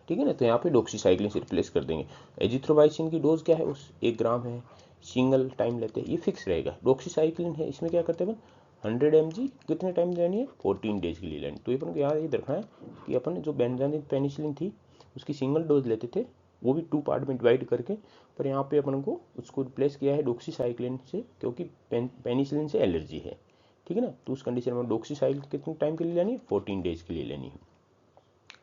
ठीक है ना। तो यहाँ पे डॉक्सीसाइक्लिन से रिप्लेस कर देंगे। एजिथ्रोमाइसिन की डोज क्या है, उस 1 ग्राम है, सिंगल टाइम लेते हैं, ये फिक्स रहेगा। डॉक्सीसाइक्लिन है, इसमें क्या करते हैं अपन, 100 mg कितने टाइम लेनी है, 14 डेज के लिए लेनी। तो ये अपन को यहाँ ये रखना है कि अपन जो बेंजाथिन पेनिसिलिन थी उसकी सिंगल डोज लेते थे, वो भी 2 पार्ट में डिवाइड करके, पर यहाँ पे अपन को उसको रिप्लेस किया है डॉक्सीसाइक्लिन से, क्योंकि पेनिसिलिन से एलर्जी है, ठीक है ना। तो उस कंडीशन में डॉक्सीसाइक्लिन कितने टाइम के लिए लेनी है, 14 डेज के लिए लेनी है।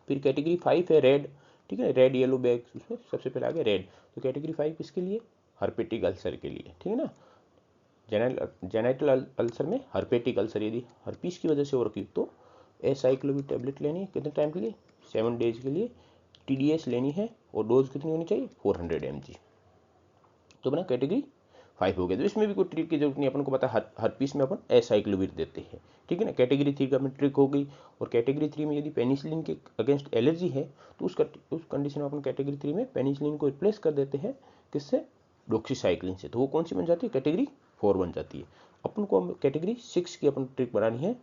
फिर कैटेगरी 5 है रेड, ठीक है, रेड येलो बैग, उसमें सबसे पहले आ गया रेड। तो कैटेगरी 5 किसके लिए, हर्पेटिक अल्सर के लिए, ठीक है ना। जेनाइटल अल्सर में हर्पेटिक अल्सर यदि हर्पीस की वजह से हो रखी तो एसाइक्लोविर टैबलेट लेनी है, कितने टाइम के लिए, 7 डेज के लिए। TDS लेनी है और डोज कितनी होनी चाहिए, 400 mg। तो अपना कैटेगरी 5 हो गया। तो इसमें भी कोई ट्रिक की जरूरत नहीं, अपन को पता है हर पीस में अपन एसाइक्लोविर देते हैं, ठीक है ना। कैटेगरी 3 का अपनी ट्रिक हो गई। और कैटेगरी 3 में यदि पेनिसिलिन के अगेंस्ट एलर्जी है तो उस कंडीशन में अपन कैटेगरी 3 में पेनिसिलिन को रिप्लेस कर देते हैं, किससे, डॉक्सीसाइक्लिन से। तो वो कौन सी बन जाती है, कैटेगरी 4 बन जाती है। अपन को कैटेगरी 6 की अपन ट्रिक बनानी है,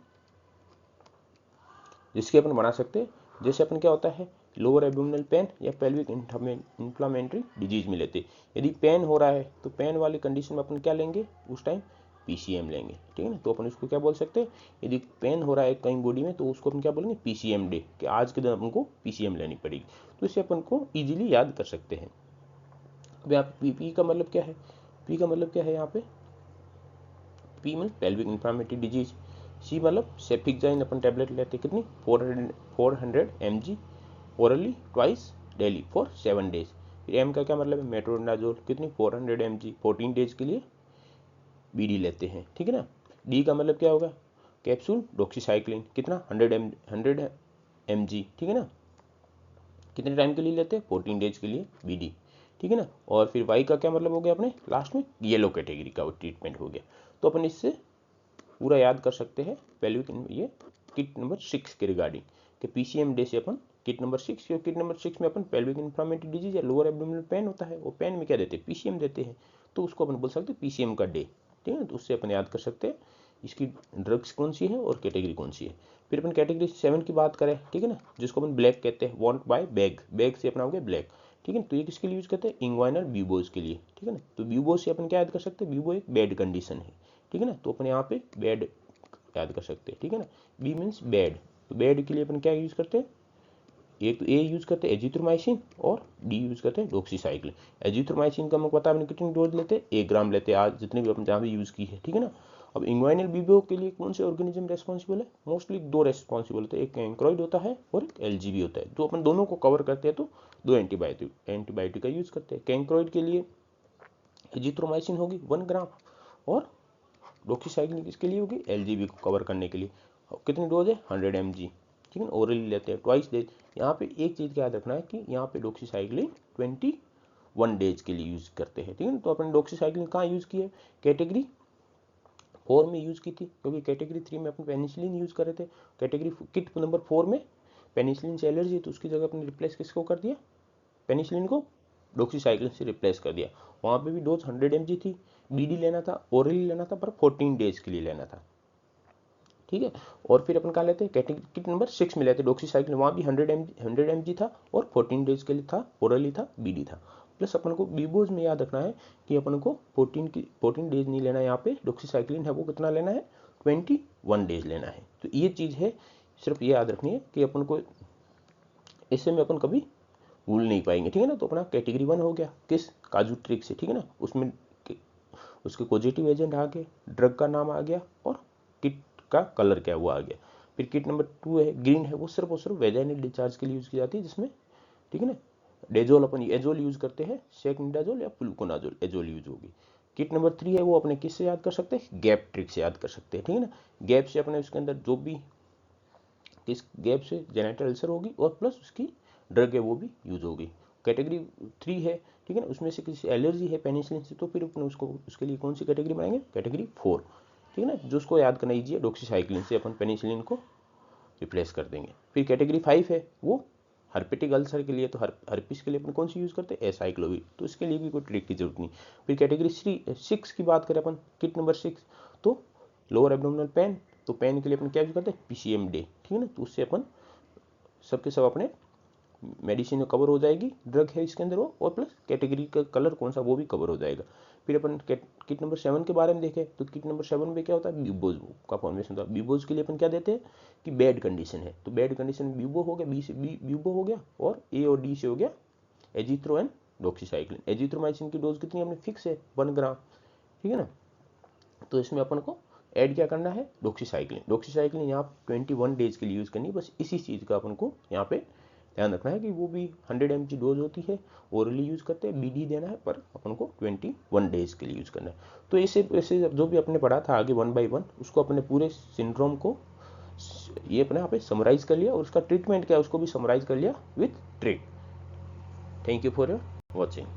जिसकी अपन बना सकते हैं। जैसे अपन क्या होता है, लोअर एब्डोमिनल पेन या पेल्विक इन्फ्लामेटरी डिजीज में लेते, यदि पेन हो रहा है तो पेन वाली कंडीशन में अपन क्या लेंगे, उस टाइम PCM लेंगे, ठीक है ना। तो अपन इसको क्या बोल सकते हैं, यदि पेन हो रहा है कहीं बॉडी में तो उसको अपन क्या बोलेंगे, PCM डे, कि आज के दिन अपन को PCM लेनी पड़ेगी। तो इससे अपन को ईजिली याद कर सकते हैं। अब यहाँ पे PPE का मतलब क्या है, पी का मतलब क्या है यहाँ पे, पी मतलब पेल्विक इन्फ्लामेटरी डिजीज, सी मतलब सेफिक्साइन अपन टैबलेट लेते कितनी 400 mg orally twice daily for 7 days. फिर एम का क्या मतलब है, मेट्रोनाजोल कितनी 400 mg 14 डेज के लिए बीडी लेते हैं, ठीक है ना। डी का मतलब क्या होगा, कैप्सूल डॉक्सीसाइक्लिन कितना 100 mg, ठीक है ना, कितने टाइम के लिए लेते हैं 14 डेज के लिए बीडी, ठीक है ना। और फिर वाई का क्या मतलब हो गया अपने लास्ट में, येलो कैटेगरी का वो ट्रीटमेंट हो गया। तो अपन इससे पूरा याद कर सकते हैं पेल्विक ये किट नंबर 6 के रिगार्डिंग कि पीसीएम डे से अपन किट नंबर 6, क्योंकि किट नंबर 6 में अपन पेल्विक इन्फ्लामेटरी डिजीज या लोअर एब्डोमिनल पेन होता है, वो पेन में क्या देते हैं पीसीएम देते हैं, तो उसको अपन बोल सकते हैं पीसीएम का डे, ठीक है ना। तो उससे अपन याद कर सकते हैं इसकी ड्रग्स कौन सी है और कैटेगरी कौन सी है। फिर अपन कैटेगरी 7 की बात करें, ठीक है ना, जिसको अपन ब्लैक कहते हैं, वॉन्ट बाय बैग, बैग से अपना हो गया ब्लैक, ठीक है ना। तो ये किसके लिए यूज करते हैं, इंग्वाइनल ब्यूबोज के लिए, ठीक है ना। तो ब्यूबोज से अपन क्या याद कर सकते हैं, ब्यूबो एक बेड कंडीशन है, ठीक है ना। तो अपन यहाँ पे बेड याद कर सकते हैं, ठीक है ना। बी मीन्स बेड, तो बेड के लिए अपन क्या यूज करते हैं, एक तो ए यूज करते हैं एजिथ्रोमाइसिन और डी यूज करते हैं डॉक्सीसाइक्लिन। एजिथ्रोमाइसिन का हमको पता है कितनी डोज लेते हैं, 1 ग्राम लेते हैं आज जितने भी अपन जहाँ भी यूज की है, ठीक है ना। अब इंग्वाइनल बीबो के लिए कौन से ऑर्गेनिज्म रेस्पॉन्सिबल है, मोस्टली 2 रेस्पॉन्सिबल होते हैं, एक कैंक्रोइड होता है और एक एलजीबी होता है। तो अपन दोनों को कवर करते हैं तो 2 एंटीबायोटिक का यूज करते हैं। कैंक्रोइड के लिए एजिथ्रोमाइसिन होगी 1 ग्राम और डॉक्सीसाइक्लिन किसके लिए होगी, एलजीबी को कवर करने के लिए। कितनी डोज है 100 mg, ठीक है ना, ओरली लेते हैं ट्वाइस डेज। यहाँ पे एक चीज़ का याद रखना है कि यहाँ पे डॉक्सीसाइक्लिन 21 डेज के लिए यूज करते हैं, ठीक है ना। तो अपन डॉक्सीसाइक्लिन कहाँ यूज की है, कैटेगरी 4 में यूज की थी, क्योंकि कैटेगरी 3 में अपन पेनिसिलिन यूज कर रहे थे। कैटेगरी किट नंबर 4 में पेनिसिलिन से एलर्जी, तो उसकी जगह अपने रिप्लेस किसको कर दिया, पेनिसिलिन को डॉक्सीसाइक्लिन से रिप्लेस कर दिया। वहाँ पे भी डोज 100 mg थी, बीडी लेना था, ओरली लेना था, पर 14 डेज के लिए लेना था, ठीक है। और फिर अपन कहा लेते हैं कैटेगरी किट नंबर 6 में लेते हैं डॉक्सीसाइक्लिन, वहाँ भी 100 mg था और 14 डेज के लिए था, ओरली था, बीडी था। प्लस अपन को बीबोज में याद रखना है कि अपन को 14 डेज नहीं लेना है, यहाँ पे डॉक्सीसाइक्लिन है वो कितना लेना है 21 डेज लेना है। तो ये चीज़ है, सिर्फ ये याद रखनी है कि अपन को इससे में अपन कभी भूल नहीं पाएंगे, ठीक है ना। तो अपना कैटेगरी 1 हो गया किस काजू ट्रिक से, ठीक है ना, उसमें उसके पॉजिटिव एजेंट आ गए, ड्रग का नाम आ गया और किट का कलर क्या हुआ आ गया। फिर किट नंबर 2 है ग्रीन है, वो सिर्फ और सिर्फ वेजाइनल डिस्चार्ज के लिए यूज की जाती है, जिसमें ठीक है ना डेजोल अपन एजोल यूज करते हैं, सेकनिडाजोल या फ्लूकोनाजोल एजोल यूज होगी। किट नंबर 3 है वो अपने किससे याद कर सकते हैं, गैप ट्रिक से याद कर सकते हैं, ठीक है ना। गैप से अपने उसके अंदर जो भी किस गैप से जेनेटल अल्सर होगी और प्लस उसकी ड्रग है वो भी यूज होगी। कैटेगरी 3 है, ठीक है ना, उसमें से किसी एलर्जी है पेनिसिलिन से, तो फिर अपन उसको उसके लिए कौन सी कैटेगरी बनाएंगे, कैटेगरी 4, ठीक है ना, जो उसको याद करना ईजी है, डॉक्सीसाइक्लिन से अपन पेनिसिलिन को रिप्लेस कर देंगे। फिर कैटेगरी 5 है वो हर्पेटिक अल्सर के लिए, तो हर्पिस के लिए अपन कौन सी यूज़ करते हैं, एसाइक्लोविर, तो इसके लिए भी कोई ट्रिक की जरूरत नहीं। फिर कैटेगरी 6 की बात करें अपन, किट नंबर 6, तो लोअर एब्डोमिनल पेन, तो पेन के लिए अपन क्या यूज करते हैं पीसीएम डे, ठीक है ना। तो उससे अपन सबके सब अपने मेडिसिन कवर हो जाएगी, ड्रग है इसके अंदर वो, और प्लस कैटेगरी का कलर कौन सा वो भी कवर हो जाएगा। फिर अपन किट नंबर 7 के बारे में देखें, तो किट नंबर 7 में क्या होता है, ब्यूबोज का फॉर्मेशन होता है। ब्यूबोज के लिए अपन क्या देते हैं कि बेड कंडीशन है, तो बेड कंडीशन ब्यूबो हो गया, बी से ब्यूबो हो गया, और ए और डी से हो गया एजिथ्रो एंड डॉक्सीसाइक्लिन। एजिथ्रोमाइसिन की डोज कितनी अपनी फिक्स है 1 ग्राम, ठीक है ना। तो इसमें अपन को ऐड क्या करना है, डॉक्सीसाइक्लिन। डॉक्सीसाइक्लिन यहाँ 21 डेज के लिए यूज़ करनी है, बस इसी चीज़ का अपन को यहाँ पे ध्यान रखना है कि वो भी 100 mg डोज होती है, ओरली यूज़ करते हैं, बीडी देना है, पर अपन को 21 डेज के लिए यूज़ करना है। तो ऐसे जो भी अपने पढ़ा था आगे 1 by 1 उसको अपने पूरे सिंड्रोम को ये अपने यहाँ पे समराइज कर लिया, और उसका ट्रीटमेंट क्या है उसको भी समराइज कर लिया with trick. Thank you for your watching.